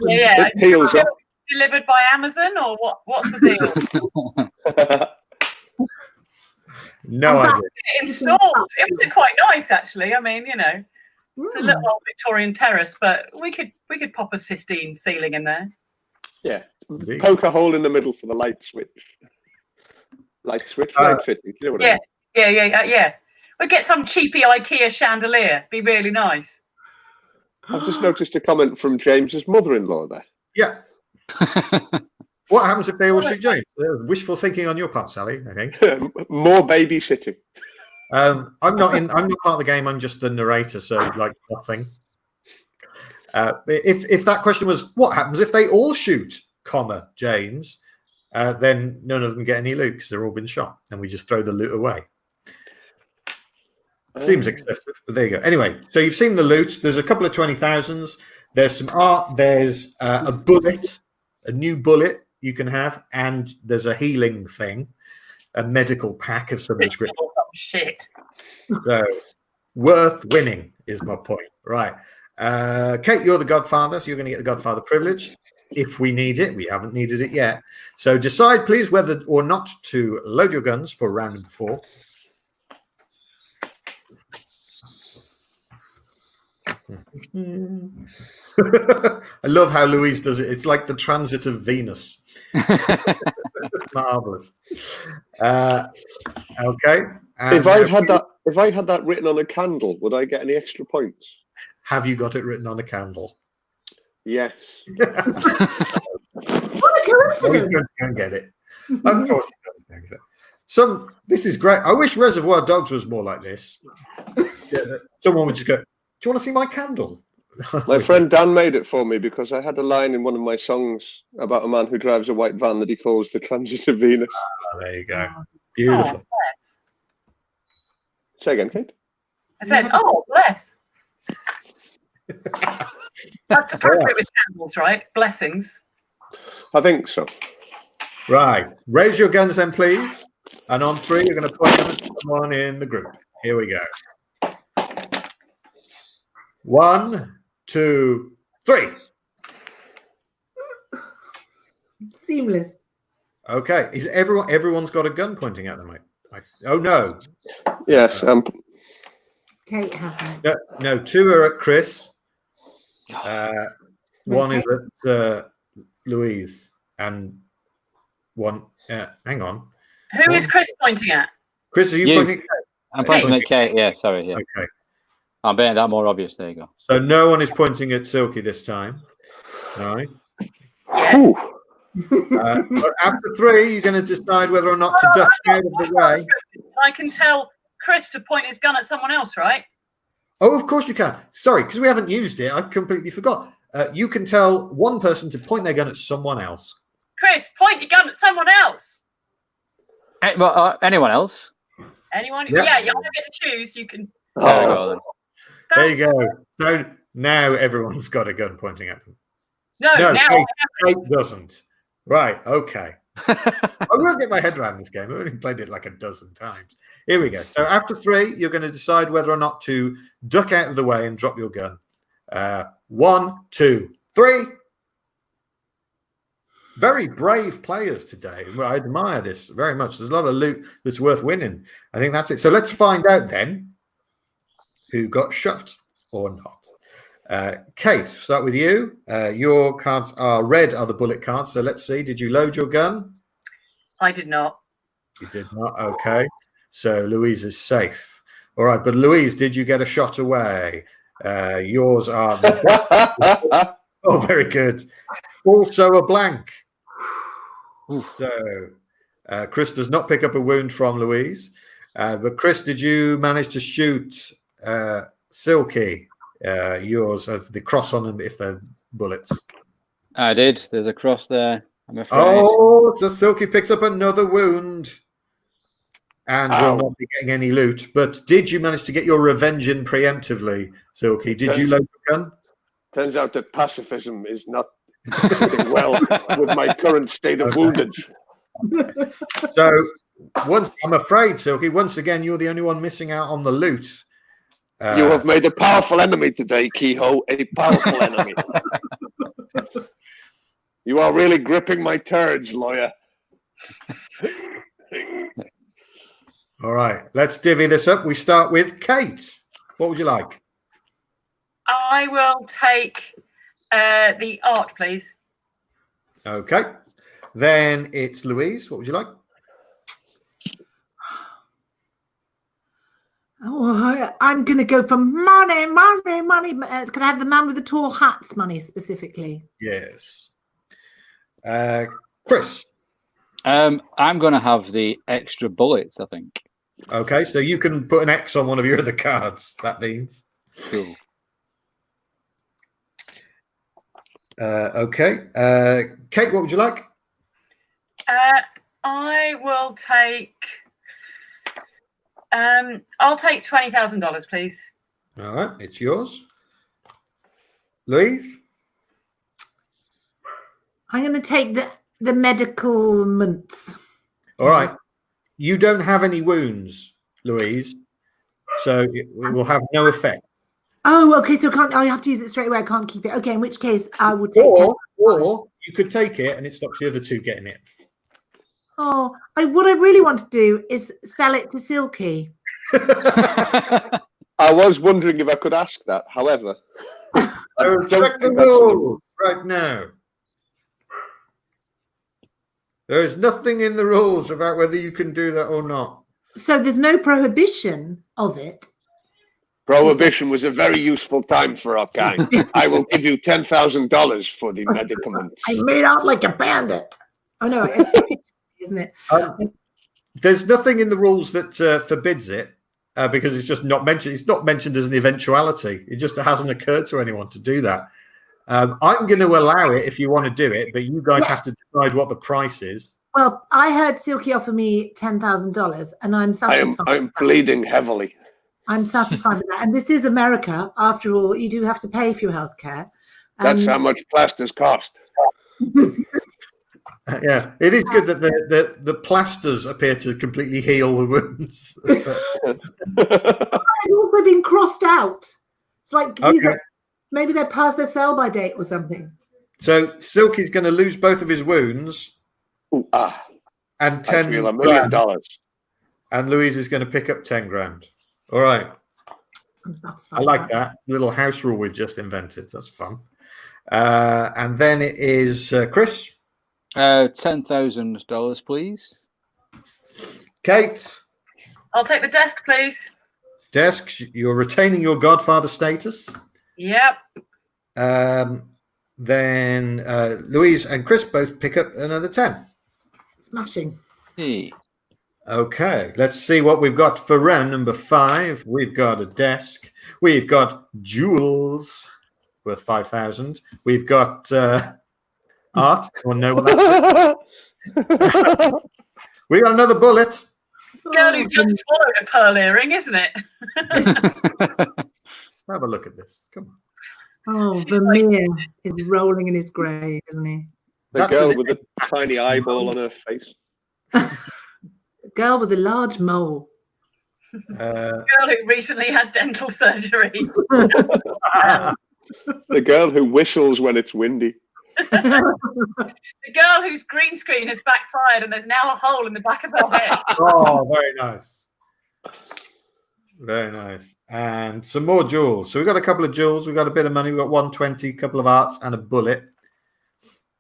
Yeah. It heals up. Delivered by Amazon, or what? What's the deal? No idea. Installed. It was quite nice, actually. I mean, you know, it's a little old Victorian terrace, but we could pop a Sistine ceiling in there. Yeah. Indeed. Poke a hole in the middle for the light switch. Light switch, light fitting. You know what I mean? Yeah. We'll get some cheapy IKEA chandelier. Be really nice. I've just noticed a comment from James's mother-in-law there. Yeah. What happens if they all shoot James? Wishful thinking on your part, Sally, I think. More babysitting. I'm not part of the game. I'm just the narrator, so like nothing. If that question was what happens if they all shoot, James, then none of them get any loot because they're all been shot, and we just throw the loot away. Seems excessive, but there you go. Anyway, so you've seen the loot. There's a couple of 20,000s. There's some art. There's a bullet, a new bullet you can have, and there's a healing thing, a medical pack of some description. Oh, shit. So worth winning is my point. Right. Kate, you're the Godfather, so you're going to get the Godfather privilege if we need it. We haven't needed it yet. So decide, please, whether or not to load your guns for round number 4. I love how Louise does it. It's like the transit of Venus. Marvelous. Okay. If I had that written on a candle, would I get any extra points? Have you got it written on a candle? Yes. What a coincidence! Go and get it. Of course, he's going to get it. This is great. I wish Reservoir Dogs was more like this. Yeah, someone would just go, "Do you want to see my candle?" My friend Dan made it for me because I had a line in one of my songs about a man who drives a white van that he calls the Transit of Venus. Oh, there you go. Beautiful. Oh, bless. Say again, Kate. I said, "Oh, bless." That's appropriate with candles, right? Blessings. I think so. Right. Raise your guns then, please. And on 3, you're going to point them at someone in the group. Here we go. 1, 2, 3. Seamless. Okay. Is everyone's got a gun pointing at them, mate? Oh no. Yes. Kate hasn't. No, 2 are at Chris. 1 is at Louise, and 1. Hang on. Who is Chris pointing at? Chris, are you pointing? I'm pointing at Kate. Yeah, sorry. Yeah. Okay. I'm making that more obvious. There you go. So no one is pointing at Silky this time. All right. Yes. But after 3, you're going to decide whether or not to duck out of the way. I can tell Chris to point his gun at someone else, right? Oh, of course you can. Sorry, because we haven't used it. I completely forgot. You can tell one person to point their gun at someone else. Chris, point your gun at someone else. Anyone else? Anyone? Yep. Yeah, you don't get to choose. You can. There we go, then. There you go. So now everyone's got a gun pointing at them. No, now Kate doesn't. Right, okay. I will get my head around this game. I've only played it like a dozen times. Here we go. So after 3, you're going to decide whether or not to duck out of the way and drop your gun. 1, 2, 3. Very brave players today. Well, I admire this very much. There's a lot of loot that's worth winning. I think that's it. So let's find out then who got shot or not. Kate, start with you. Your cards are red, are the bullet cards. So let's see. Did you load your gun? I did not. You did not. Okay. So Louise is safe. All right. But Louise, did you get a shot away? Yours are. Oh, very good. Also a blank. So Chris does not pick up a wound from Louise. But Chris, did you manage to shoot Silky? Yours have the cross on them if they're bullets. I did. There's a cross there, I'm afraid. Oh, so Silky picks up another wound and will not be getting any loot. But did you manage to get your revenge in preemptively, Silky? Did you load your gun? Turns out that pacifism is not sitting well with my current state of woundage. So, I'm afraid, Silky, once again, you're the only one missing out on the loot. You have made a powerful enemy today, Kehoe. A powerful enemy. You are really gripping my turds, lawyer. All right, let's divvy this up. We start with Kate. What would you like? I will take the art, please. Okay. Then it's Louise. What would you like? Oh, I'm going to go for money. Can I have the man with the tall hats money specifically? Yes. Chris. I'm going to have the extra bullets, I think. Okay, so you can put an X on one of your other cards. That means. Cool. Okay. Kate, what would you like? I will take. I'll take $20,000, please. All right, it's yours. Louise? I'm going to take the medicaments. All right. You don't have any wounds, Louise, so it will have no effect. Oh, okay. So I have to use it straight away. I can't keep it. Okay, in which case I will take. Or you could take it and it stops the other 2 getting it. Oh, what I really want to do is sell it to Silky. I was wondering if I could ask that. However, check the rules right now. There is nothing in the rules about whether you can do that or not. So there's no prohibition of it. Prohibition was a very useful time for our kind. I will give you $10,000 for the medicaments. I made out like a bandit. Oh no, isn't it? There's nothing in the rules that forbids it because it's just not mentioned. It's not mentioned as an eventuality. It just hasn't occurred to anyone to do that. I'm going to allow it if you want to do it, but you guys have to decide what the price is. Well, I heard Silky offer me $10,000, and I'm satisfied. I'm bleeding heavily. I'm satisfied with that. And this is America. After all, you do have to pay for your healthcare. That's how much plasters cost. Yeah, it is good that the plasters appear to completely heal the wounds. They've also been crossed out. It's like these Okay. are, maybe they're past their sell-by date or something. So Silky's going to lose both of his wounds Ooh, and I 10 feel $1 million. grand, and Louise is going to pick up 10 grand. All right. I'm satisfied I with like that little house rule we've just invented. That's fun. And then it is Chris. $10,000, please. Kate. I'll take the desk, please. Desk. You're retaining your Godfather status. Yep. Then Louise and Chris both pick up another 10. Smashing. Hey. Okay, let's see what we've got for round number 5. We've got a desk. We've got jewels worth 5,000. We've got art. Or no, what that's we got another bullet. Girl who just swallowed a pearl earring, isn't it? Let's have a look at this. Come on. Oh, Vermeer is rolling in his grave, isn't he? The That's girl an- with the tiny eyeball on her face. Girl with a large mole. Girl who recently had dental surgery. The girl who whistles when it's windy. The girl whose green screen has backfired and there's now a hole in the back of her head. Oh, very nice. Very nice. And some more jewels. So we've got a couple of jewels. We've got a bit of money. We've got 120, a couple of arts, and a bullet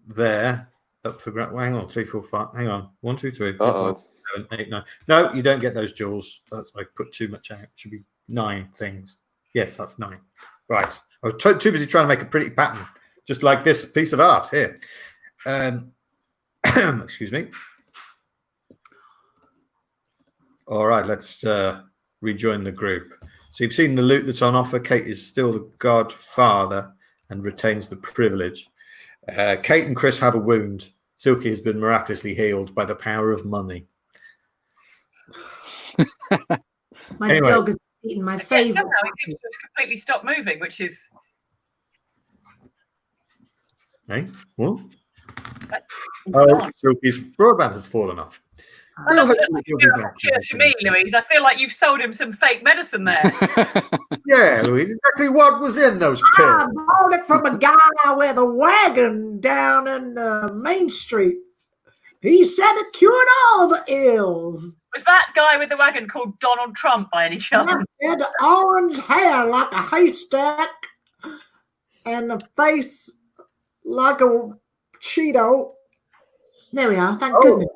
there. Up for hang on, 3, 4, 5. Hang on. 1, 2, 3, 4, 5, 7, 8, 9. No, you don't get those jewels. That's I put too much out. It should be 9 things. Yes, that's 9. Right. I was too busy trying to make a pretty pattern, just like this piece of art here. Excuse me. All right, let's rejoin the group. So you've seen the loot that's on offer. Kate is still the godfather and retains the privilege. Kate and Chris have a wound. Silky has been miraculously healed by the power of money. My dog has eaten my favourite. Somehow he seems to have completely stopped moving, which is... Hey, what? Oh, Silky's broadband has fallen off. that doesn't look like a cure to me, Louise. I feel like you've sold him some fake medicine there. Yeah, Louise, exactly what was in those pills? I bought it from a guy with a wagon down in Main Street. He said it cured all the ills. Was that guy with the wagon called Donald Trump by any chance? He had orange hair like a haystack and a face like a Cheeto. There we are. Thank goodness.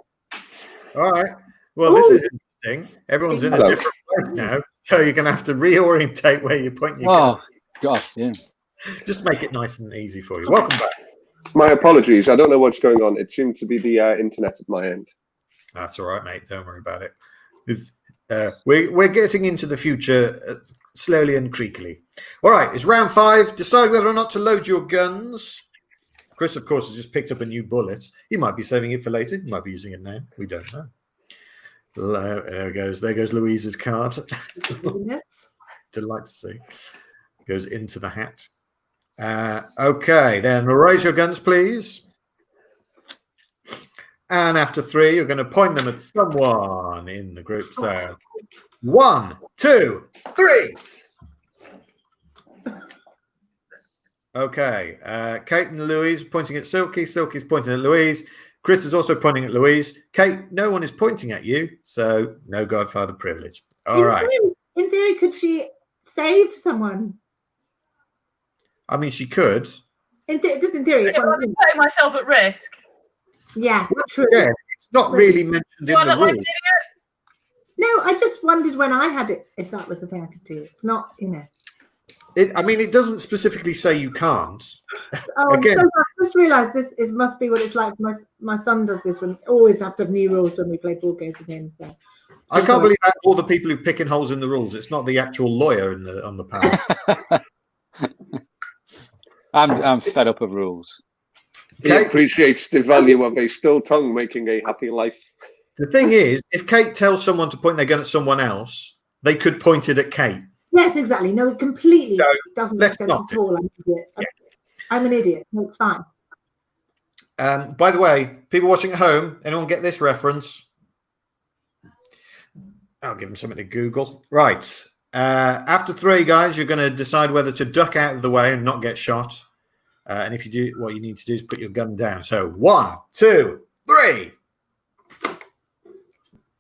All right. Well, this is interesting. Everyone's in a different place now, so you're going to have to reorientate where you're pointing your gun. Oh, God, yeah. Just make it nice and easy for you. Welcome back. My apologies. I don't know what's going on. It seemed to be the internet at my end. That's all right, mate. Don't worry about it. We're getting into the future slowly and creakily. All right. It's round 5. Decide whether or not to load your guns. Chris, of course, has just picked up a new bullet. He might be saving it for later. He might be using it now. We don't know. There goes. There goes Louise's card. Delight to see. Goes into the hat. Okay, then raise your guns, please. And after 3, you're going to point them at someone in the group. So 1, 2, 3. Okay, Kate and Louise pointing at Silky. Silky's pointing at Louise. Chris is also pointing at Louise. Kate, no one is pointing at you, so no Godfather privilege. All right. In theory, could she save someone? I mean, she could. Just in theory. I'm putting myself at risk. Yeah, true. Yeah, it's not really mentioned in Do I the look like rules. an idiot? No, I just wondered when I had it if that was the thing I could do. It's not, I mean, it doesn't specifically say you can't. Oh, Again. so I just realised this must be what it's like. My son does this when always have to have new rules when we play board games with him. So I can't believe that all the people who picking holes in the rules. It's not the actual lawyer on the panel. I'm fed up of rules. He appreciates the value of a still tongue making a happy life. The thing is, if Kate tells someone to point their gun at someone else, they could point it at Kate. yes, exactly. No, it completely So, doesn't make let's sense not at all. I'm an idiot. I'm an idiot. No, it's fine. By the way, people watching at home, anyone get this reference? I'll give them something to Google. Right. After 3, guys, you're going to decide whether to duck out of the way and not get shot. And if you do, what you need to do is put your gun down. So 1, 2, 3.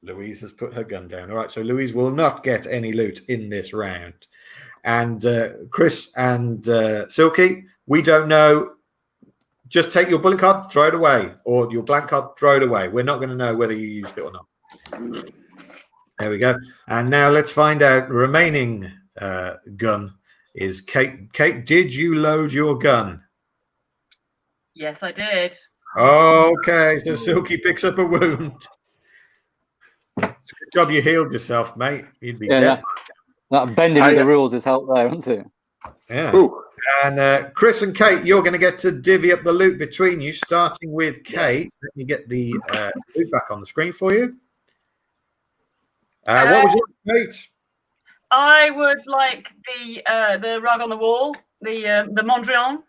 Louise has put her gun down. All right. So Louise will not get any loot in this round. And Chris and Silky, we don't know. Just take your bullet card, throw it away, or your blank card, throw it away. We're not going to know whether you used it or not. There we go. And now let's find out. The remaining gun is Kate. Kate, did you load your gun? Yes, I did. Okay, so Silky picks up a wound. It's a good job you healed yourself, mate. You'd be dead. That bending of the rules has helped there, hasn't it? Yeah. Ooh. And Chris and Kate, you're going to get to divvy up the loot between you, starting with Kate. Let me get the loot back on the screen for you. What would you like, Kate? I would like the rug on the wall, the Mondrian.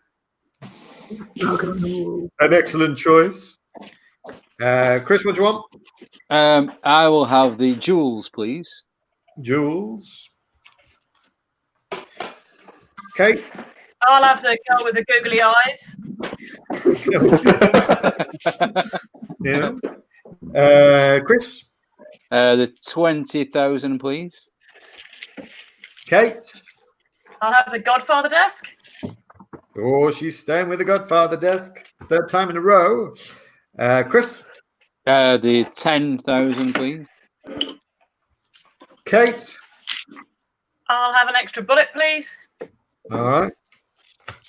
An excellent choice. Chris, what do you want? I will have the jewels, please. Jewels. Kate? I'll have the girl with the googly eyes. Yeah. Chris? The 20,000, please. Kate? I'll have the Godfather desk. Oh, she's staying with the Godfather desk. 3rd time in a row. Chris? The 10,000, please. Kate? I'll have an extra bullet, please. All right.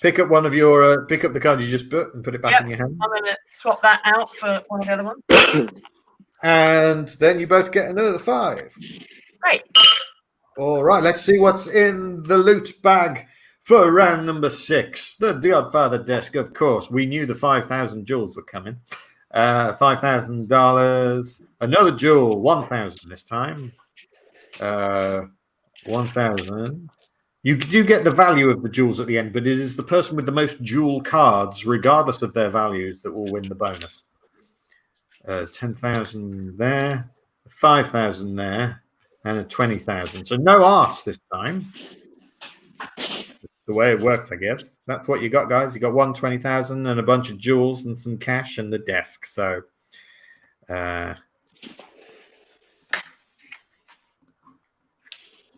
Pick up one of your. Pick up the card you just put and put it back in your hand. I'm going to swap that out for one of the other ones. And then you both get another 5. Great. All right. Let's see what's in the loot bag for round number 6. The Godfather desk, of course. We knew the 5,000 jewels were coming. $5,000. Another jewel. 1,000 this time. 1,000. You do get the value of the jewels at the end, but it is the person with the most jewel cards, regardless of their values, that will win the bonus. 10,000 there, 5,000 there, and a 20,000. So no arts this time. The way it works, I guess. That's what you got, guys. You got 20,000 and a bunch of jewels and some cash and the desk. So,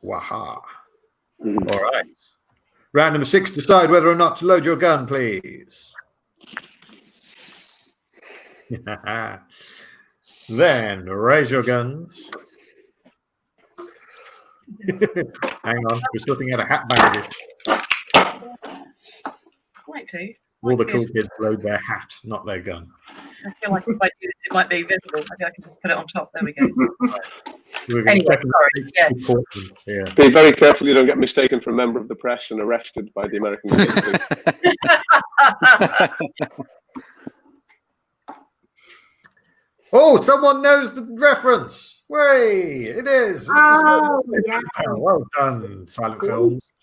waha. All right. Round number 6, decide whether or not to load your gun, please. Then raise your guns. Hang on, we're looking at a hat bag. Like to. All the cool kids load their hat, not their gun. I feel like if I do this, it might be visible. Maybe I can just put it on top. There we go. We're Anyway, sorry. Yeah. Be very careful you don't get mistaken for a member of the press and arrested by the American government. Oh, someone knows the reference. Hooray! It is. Oh, yeah. Well done, Silent Films.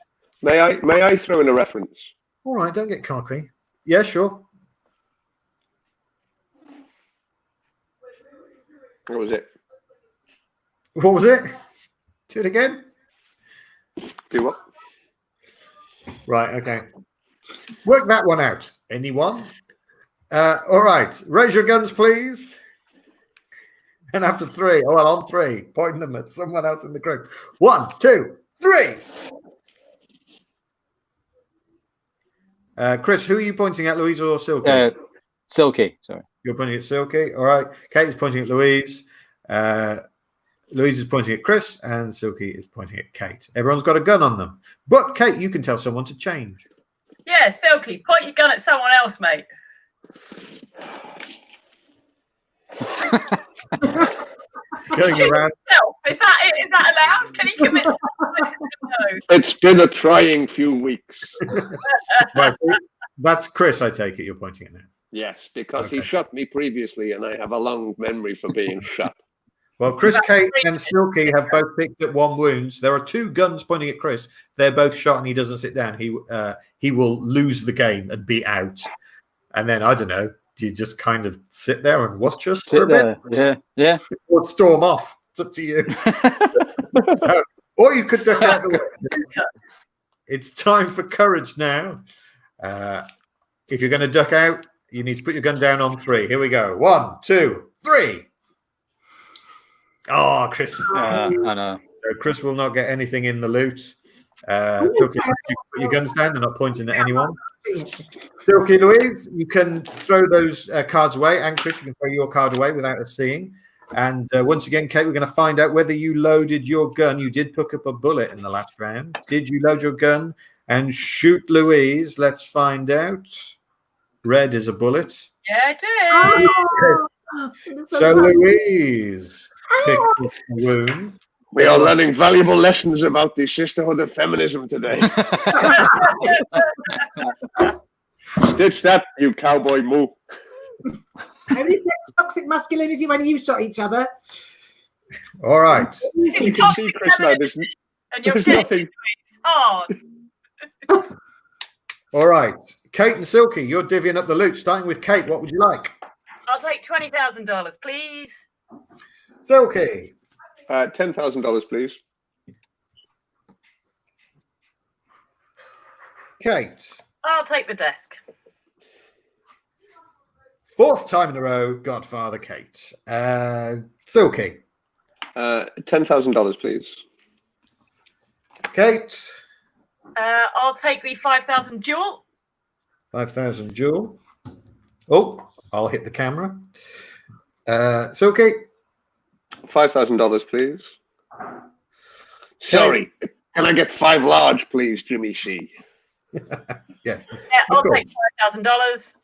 May I throw in a reference? All right, don't get cocky. Yeah, sure. What was it? What was it? Do it again. Do what? Right, okay. Work that one out. Anyone? All right. Raise your guns, please. And after 3, oh, well, on 3, pointing them at someone else in the group. 1, 2, 3. Chris, who are you pointing at, Louise or Silky? Silky, sorry. You're pointing at Silky. All right. Kate is pointing at Louise. Louise is pointing at Chris, and Silky is pointing at Kate. Everyone's got a gun on them. But, Kate, you can tell someone to change. Yeah, Silky, point your gun at someone else, mate. Going around. Is that allowed? Can he commit suicide? No. It's been a trying few weeks. Right. That's Chris, I take it you're pointing at now. Yes, because Okay. he shot me previously, and I have a long memory for being shot. Well, Chris, Kate, and Silky have both picked up 1 wound. There are 2 guns pointing at Chris. They're both shot, and he doesn't sit down. He will lose the game and be out. And then, I don't know, do you just kind of sit there and watch us for Sit a bit? there. Yeah. Or storm off? It's up to you. So, or you could duck out the way. It's time for courage now. If you're going to duck out, you need to put your gun down on 3. Here we go. 1, 2, 3. Oh, Chris. I know. Chris will not get anything in the loot. Silky, put your guns down. They're not pointing at anyone. Silky Louise, you can throw those cards away. And Chris, you can throw your card away without us seeing. And once again, Kate, we're going to find out whether you loaded your gun. You did pick up a bullet in the last round. Did you load your gun and shoot Louise? Let's find out. Red is a bullet. Yeah, I did. So Louise picked up a wound. We are learning valuable lessons about the sisterhood of feminism today. Stitch that, you cowboy moo. Only toxic masculinity when you shot each other. All right. You can see Chris now. There's nothing. It's hard. All right. Kate and Silky, you're divvying up the loot. Starting with Kate, what would you like? I'll take $20,000, please. Silky. $10,000, please. Kate. I'll take the desk. 4th time in a row, Godfather Kate. Silky. $10,000, please. Kate. I'll take the 5,000 jewel. 5,000 jewel. Oh, I'll hit the camera. Silky. $5,000, please. Sorry, can I get 5 large, please, Jimmy C? Yes. Yeah, I'll take $5,000.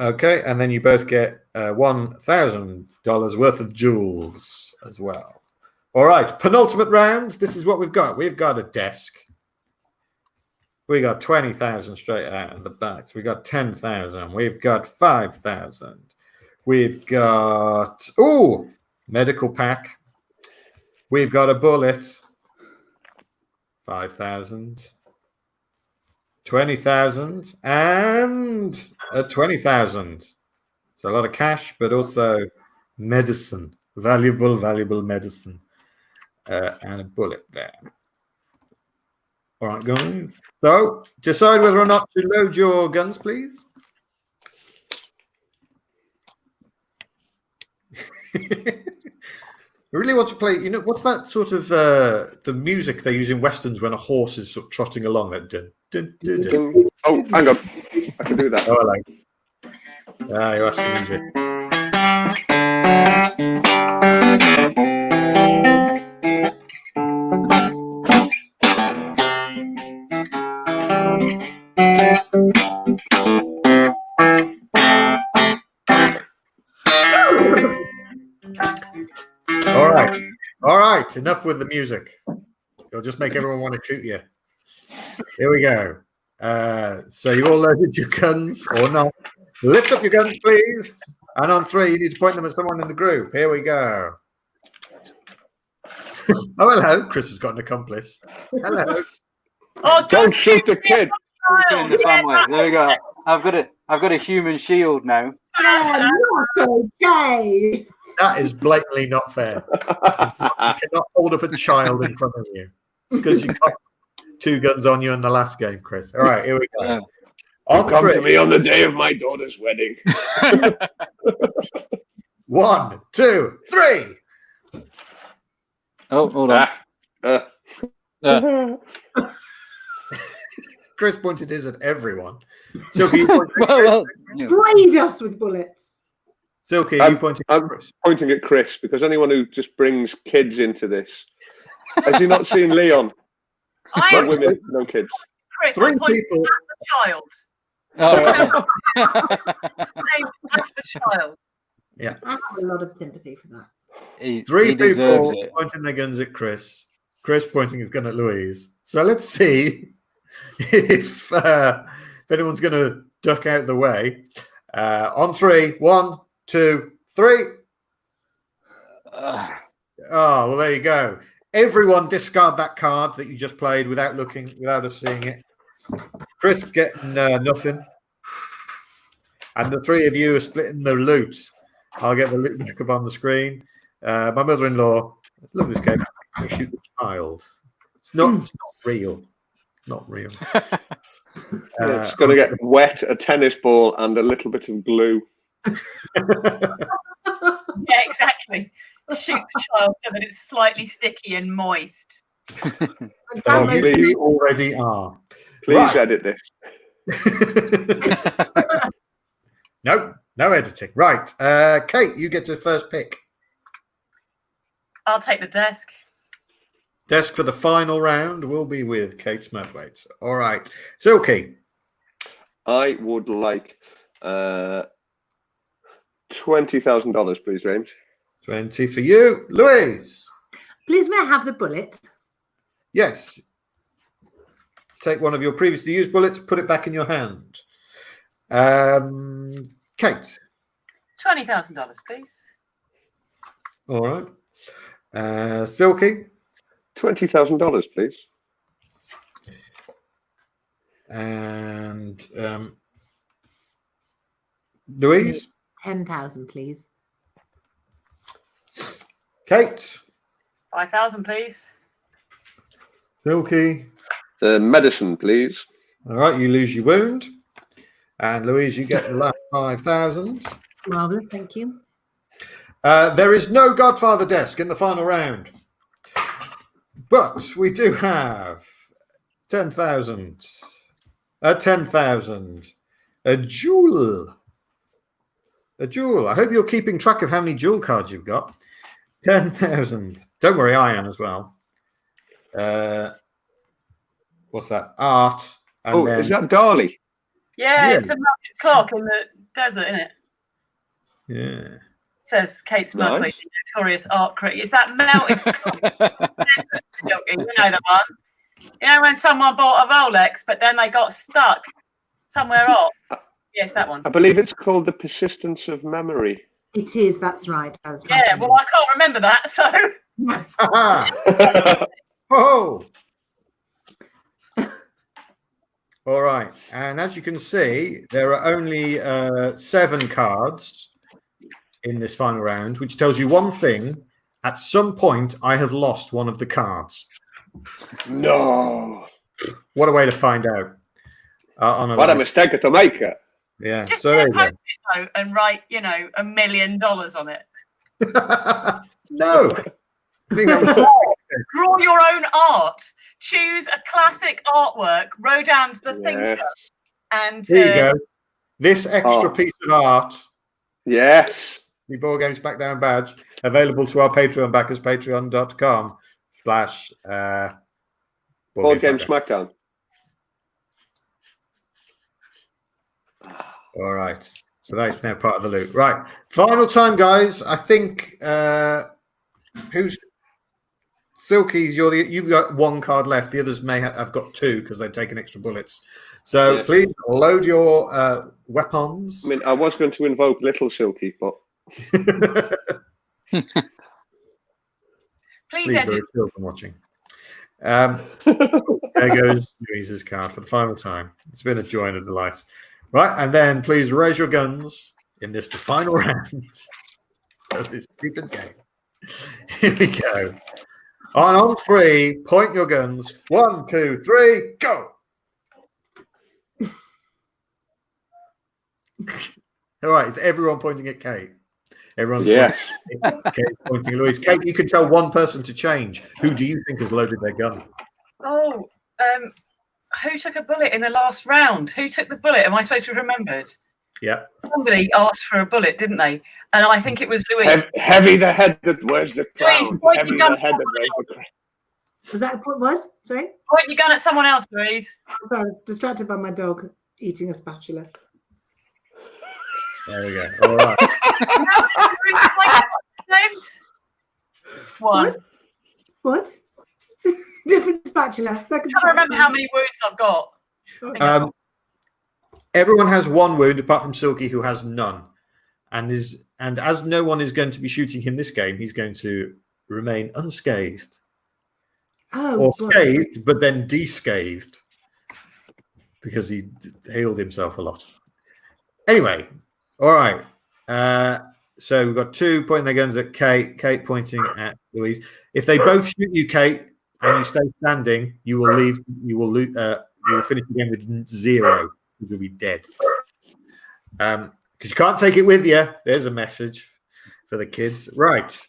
Okay, and then you both get $1,000 worth of jewels as well. All right, penultimate round. This is what we've got. We've got a desk. We got 20,000 straight out in the back. We got 10,000. We've got 5,000. We've got medical pack. We've got a bullet. 5,000. 20,000 and a 20,000. So a lot of cash, but also medicine, valuable medicine, and a bullet there. All right, guys. So decide whether or not to load your guns, please. I really want to play. You know, what's that sort of the music they use in westerns when a horse is sort of trotting along? That dun, dun, dun, dun. Oh, hang on, I can do that. Oh, I like. You asked for music. All right. Enough with the music. It'll just make everyone want to shoot you. Here we go. So you all loaded your guns or not? Lift up your guns, please. And on 3, you need to point them at someone in the group. Here we go. Oh, hello. Chris has got an accomplice. Hello. Oh, Don't shoot the kid. In the family. There we go. I've got a human shield now. Not okay. That is blatantly not fair. You cannot hold up a child in front of you. It's because you got 2 guns on you in the last game, Chris. All right, here we go. Yeah. On Come 3. to me on the day of my daughter's wedding. 1, 2, 3. Oh, hold on. Chris pointed his at everyone. Silky, you pointed at Chris. Well, yeah. Braid us with bullets. Silky, you pointed at I'm Chris. pointing at Chris because anyone who just brings kids into this, has he not seen Leon? I No am women, no kids. Chris. 3 I'm pointing people. at the child. Oh, right. I'm at the child. I have a lot of sympathy for that. He 3 deserves people it. pointing their guns at Chris. Chris pointing his gun at Louise. So let's see if anyone's going to duck out the way. On 3, 1, 2, 3. Oh, well, there you go. Everyone discard that card that you just played without us seeing it. Chris getting nothing. And the three of you are splitting the loot. I'll get the loot back up on the screen. My mother-in-law, I love this game. I shoot the child. It's not real. Not real. It's going to get wet, a tennis ball, and a little bit of glue. Yeah, exactly. Shoot the child so that it's slightly sticky and moist. Oh, you already are. Please edit this. No editing. Right. Kate, you get to first pick. I'll take the desk. Desk for the final round will be with Kate Smurthwaite. All right. Silky. I would like $20,000, please, James. 20 for you. Louise. Please, may I have the bullet? Yes. Take one of your previously used bullets, put it back in your hand. Kate. $20,000, please. All right. Silky. $20,000, please. And Louise. 10,000, please. Kate. 5,000, please. Silky. The medicine, please. All right, you lose your wound. And Louise, you get the last 5,000. Marvellous, thank you. There is no Godfather desk in the final round. But we do have 10,000. 10,000. A jewel. A jewel. I hope you're keeping track of how many jewel cards you've got. 10,000. Don't worry, I am as well. What's that? Art. And is that Dali? Yeah, it's a melted clock in the desert, isn't it? Yeah. Says Kate Smurthwaite, Nice. the notorious art critic. It's that melted clock. You know the one. You know when someone bought a Rolex, but then they got stuck somewhere off? Yes, that one. I believe it's called The Persistence of Memory. It is, that's right. I was trying Yeah, well, I can't remember that, so... Oh! All right. And as you can see, there are only 7 cards in this final round, which tells you one thing. At some point, I have lost one of the cards. No. What a way to find out. What a mistake to make. Yeah. Just So there you go. post it, though, and write, $1 million on it. No. I think that was Draw your own art. Choose a classic artwork. Rodin's The Thinker. And Here you go. This extra piece of art, Yes. the Board Game Smackdown badge, available to our Patreon backers, patreon.com/ Board Game Smackdown. All right. So that's now part of the loot. Right. Final time, guys. I think who's Silky's? You've got 1 card left. The others may have got 2 because they've taken extra bullets. So Yes. please load your weapons. I mean, I was going to invoke Little Silky, but please Please, there edit. are children watching. There goes Louise's card for the final time. It's been a joy and a delight. Right, and then please raise your guns in this the final round of this stupid game. Here we go. On 3, point your guns. 1, 2, 3, go. All right, is everyone pointing at Kate? Everyone's yes. pointing. Kate's pointing at Louise. Kate, you can tell one person to change. Who do you think has loaded their gun? Oh, who took a bullet in the last round? Who took the bullet? Am I supposed to have remembered? Yeah. Somebody asked for a bullet, didn't they? And I think it was Louise. Heavy the head that wears the crown. point Heavy your gun the head at that wears the crown. Was that what? Sorry? Point your gun at someone else, Louise. I was distracted by my dog eating a spatula. There we go. All right. One. What? Different spatula. Second I can't remember how many wounds I've got. Everyone has 1 wound apart from Silky, who has none, and as no one is going to be shooting him this game, he's going to remain unscathed, or scathed, but then descathed because he healed himself a lot. Anyway, All right. So we've got 2 pointing their guns at Kate. Kate pointing at Louise. If they both shoot you, Kate, and you stay standing, you will leave. You will finish the game with 0. You'll be dead. Because you can't take it with you. There's a message for the kids. Right.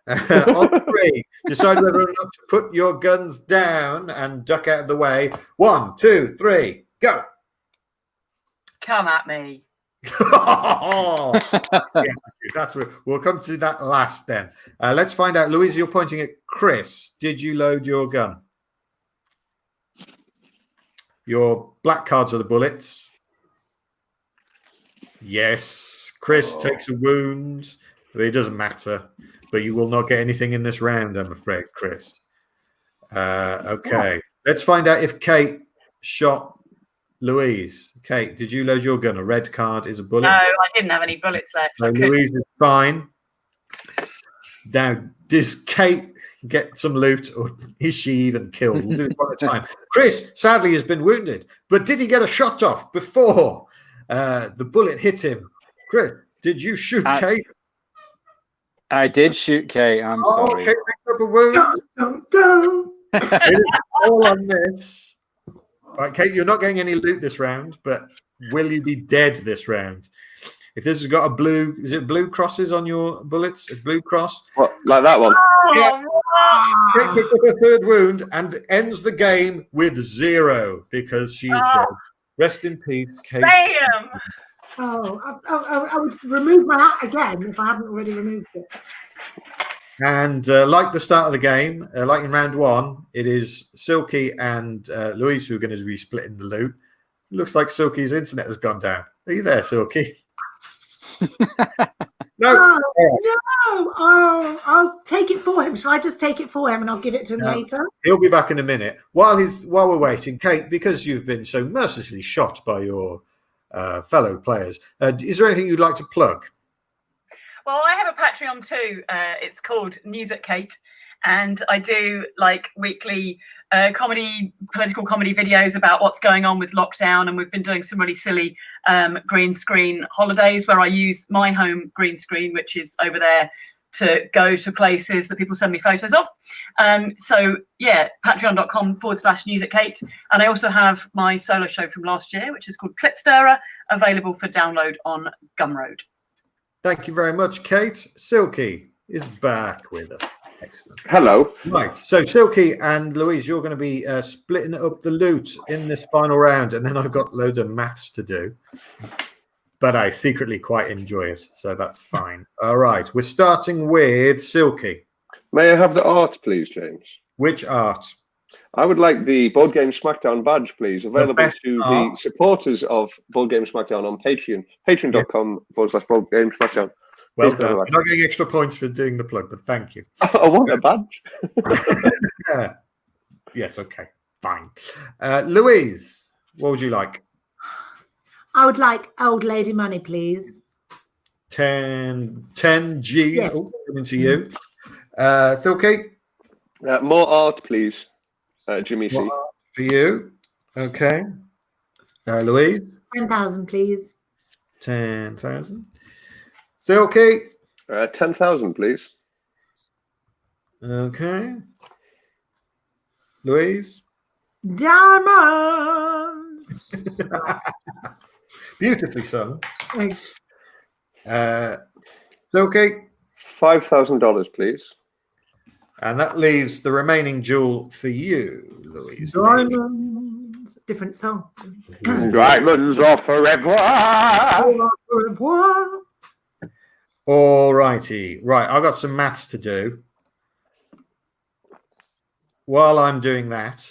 On 3, decide whether or not to put your guns down and duck out of the way. 1, 2, 3, go. Come at me. That's we'll come to that last then. Let's find out. Louise, you're pointing at Chris. Did you load your gun? Your black cards are the bullets. Yes. Chris takes a wound. It doesn't matter, but you will not get anything in this round, I'm afraid, Chris. Okay. Let's find out if Kate shot Louise. Kate, did you load your gun? A red card is a bullet. No, I didn't have any bullets left. So Louise is fine. Now, does Kate get some loot, or is she even killed? We'll do it one at a time. Chris, sadly, has been wounded, but did he get a shot off before the bullet hit him? Chris, did you shoot Kate? I did shoot Kate. I'm sorry. Kate picks up a wound. It is all on this. Right, Kate, you're not getting any loot this round, but will you be dead this round? If this has got a blue, is it blue crosses on your bullets? A blue cross? What, like that one? Yeah. Kate picks up a 3rd wound and ends the game with 0 because she is dead. Rest in peace, Kate. Bam! Oh, I would remove my hat again if I hadn't already removed it. And like the start of the game, like in round 1, it is Silky and Louise who are going to be splitting the loot. It looks like Silky's internet has gone down. Are you there, Silky? No. Oh, I'll take it for him. Shall I just take it for him and I'll give it to him later? He'll be back in a minute. While we're waiting, Kate, because you've been so mercilessly shot by your fellow players, is there anything you'd like to plug? Well, I have a Patreon too. It's called News at Kate, and I do like weekly political comedy videos about what's going on with lockdown. And we've been doing some really silly green screen holidays where I use my home green screen, which is over there, to go to places that people send me photos of. So yeah, patreon.com/News at Kate. And I also have my solo show from last year, which is called Clit Stirrer, available for download on Gumroad. Thank you very much, Kate. Silky is back with us. Excellent. Hello. Right. So Silky and Louise, you're going to be splitting up the loot in this final round, and then I've got loads of maths to do. But I secretly quite enjoy it, so that's fine. All right. We're starting with Silky. May I have the art, please, James? Which art? I would like the Board Game Smackdown badge, please, available to the supporters of Board Game Smackdown on Patreon, patreon.com/Board Game Smackdown. Well done. You're not getting extra points for doing the plug, but thank you. I want a badge. Yes, okay, fine. Louise, what would you like? I would like old lady money, please. 10 G's. Yes. Oh, coming to you. Silky? More art, please. Jimmy C. For you. Okay. Louise? 10,000, please. 10,000. Silky? 10,000, please. Okay. Louise? Diamonds. Beautifully sung. Silky? $5,000, please. And that leaves the remaining jewel for you, Louise. Diamonds. Different song. Diamonds are forever. All righty. Right, I've got some maths to do. While I'm doing that,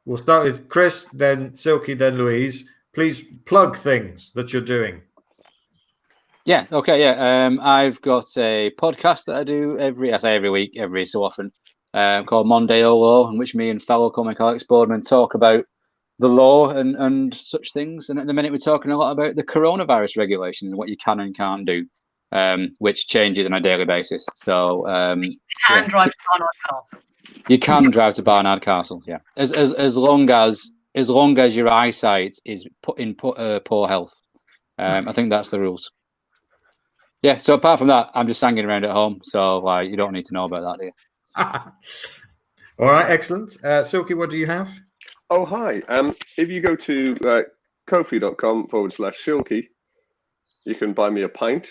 we'll start with Chris, then Silky, then Louise. Please plug things that you're doing. Yeah, okay, yeah. I've got a podcast that I do every week, every so often, called Monday Law, in which me and fellow comic Alex Boardman talk about the law and such things. And at the minute, we're talking a lot about the coronavirus regulations and what you can and can't do, which changes on a daily basis. So you can drive to Barnard Castle. You can drive to Barnard Castle, yeah, as long as your eyesight is in poor health. I think that's the rules. Yeah. So apart from that, I'm just hanging around at home. So like, you don't need to know about that, do you? All right, excellent. Silky, what do you have? Oh, hi. If you go to ko-fi.com/silky, you can buy me a pint.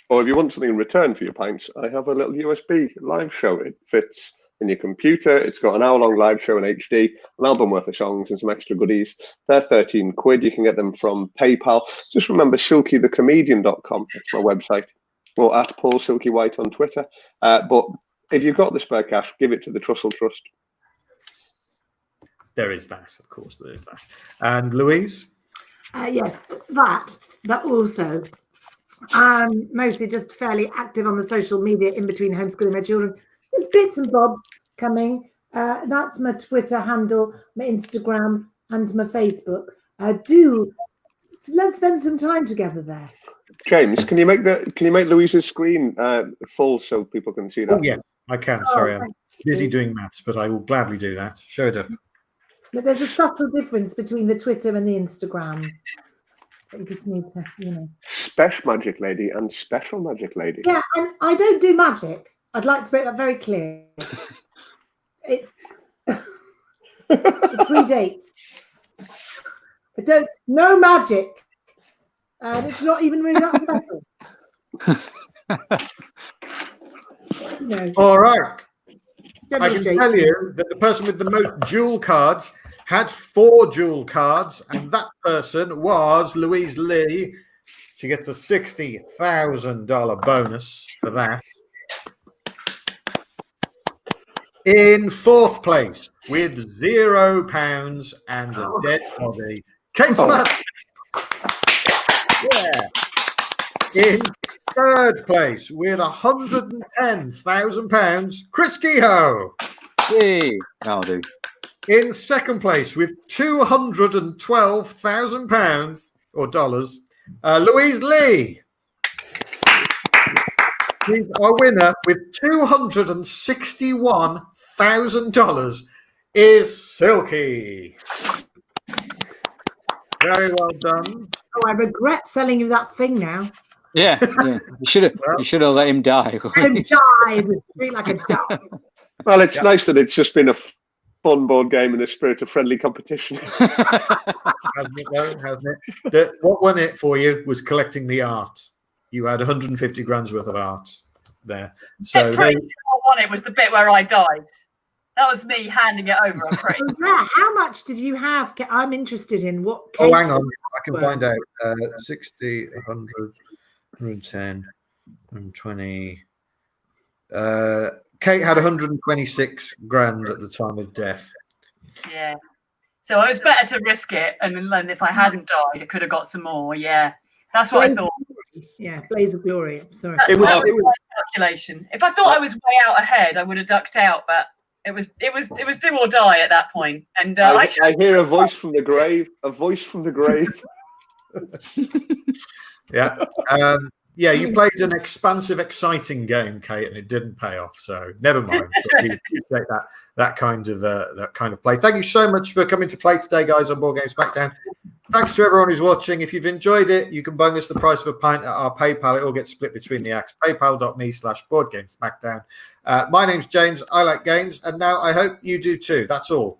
Or if you want something in return for your pints, I have a little USB live show. It fits in your computer. It's got an hour-long live show in HD, an album worth of songs, and some extra goodies. They're 13 quid. You can get them from PayPal. Just remember silkythecomedian.com. That's my website. Or at Paul Silky White on Twitter. But if you've got the spare cash, give it to the Trussell Trust. There is that, of course, there is that. And Louise? Yes, that also. Mostly just fairly active on the social media in between homeschooling my children. There's bits and bobs coming. That's my Twitter handle, my Instagram, and my Facebook. Let's spend some time together there. James, can you make Louise's screen full so people can see that? Oh, yeah, I can. Sorry, I'm busy doing maths, but I will gladly do that. Show it up. But there's a subtle difference between the Twitter and the Instagram. You just need to, Special Magic Lady and Special Magic Lady. Yeah, and I don't do magic. I'd like to make that very clear. It predates. No magic. And it's not even really that special. All right. I can tell you that the person with the most dual cards had 4 dual cards, and that person was Louise Lee. She gets a $60,000 bonus for that. In 4th place, with £0 and a dead body, Kate Smith. Yeah. In 3rd place, with £110,000, Chris Kehoe. Hey, that'll do. In 2nd place, with £212,000 or dollars, Louise Lee. She's our winner with $261,000 is Silky. Very well done. Oh, I regret selling you that thing now. Yeah. You should have let him die. Let him die in the street like a dog. Well, it's nice that it's just been a fun board game in a spirit of friendly competition. Hasn't it, though? Hasn't it? What won it for you was collecting the art. You had 150 grand's worth of art there. So what I won it was the bit where I died. That was me handing it over. I'm pretty. Yeah. How much did you have? I'm interested in what. Oh, hang on. I can find out. 60, 100, 110, 120. Kate had 126 grand at the time of death. Yeah. So it was better to risk it, and then if I hadn't died, I could have got some more. Yeah. That's what I thought. Yeah, blaze of glory. I'm sorry. It was calculation. If I thought I was way out ahead, I would have ducked out, but it was do or die at that point. And I hear a voice from the grave. A voice from the grave. Yeah. Yeah, you played an expansive, exciting game, Kate, and it didn't pay off. So never mind. We appreciate that kind of play. Thank you so much for coming to play today, guys, on Board Game Smackdown. Thanks to everyone who's watching. If you've enjoyed it, you can bung us the price of a pint at our PayPal. It all gets split between the acts. PayPal.me/BoardGameSmackdown. My name's James. I like games, and now I hope you do too. That's all.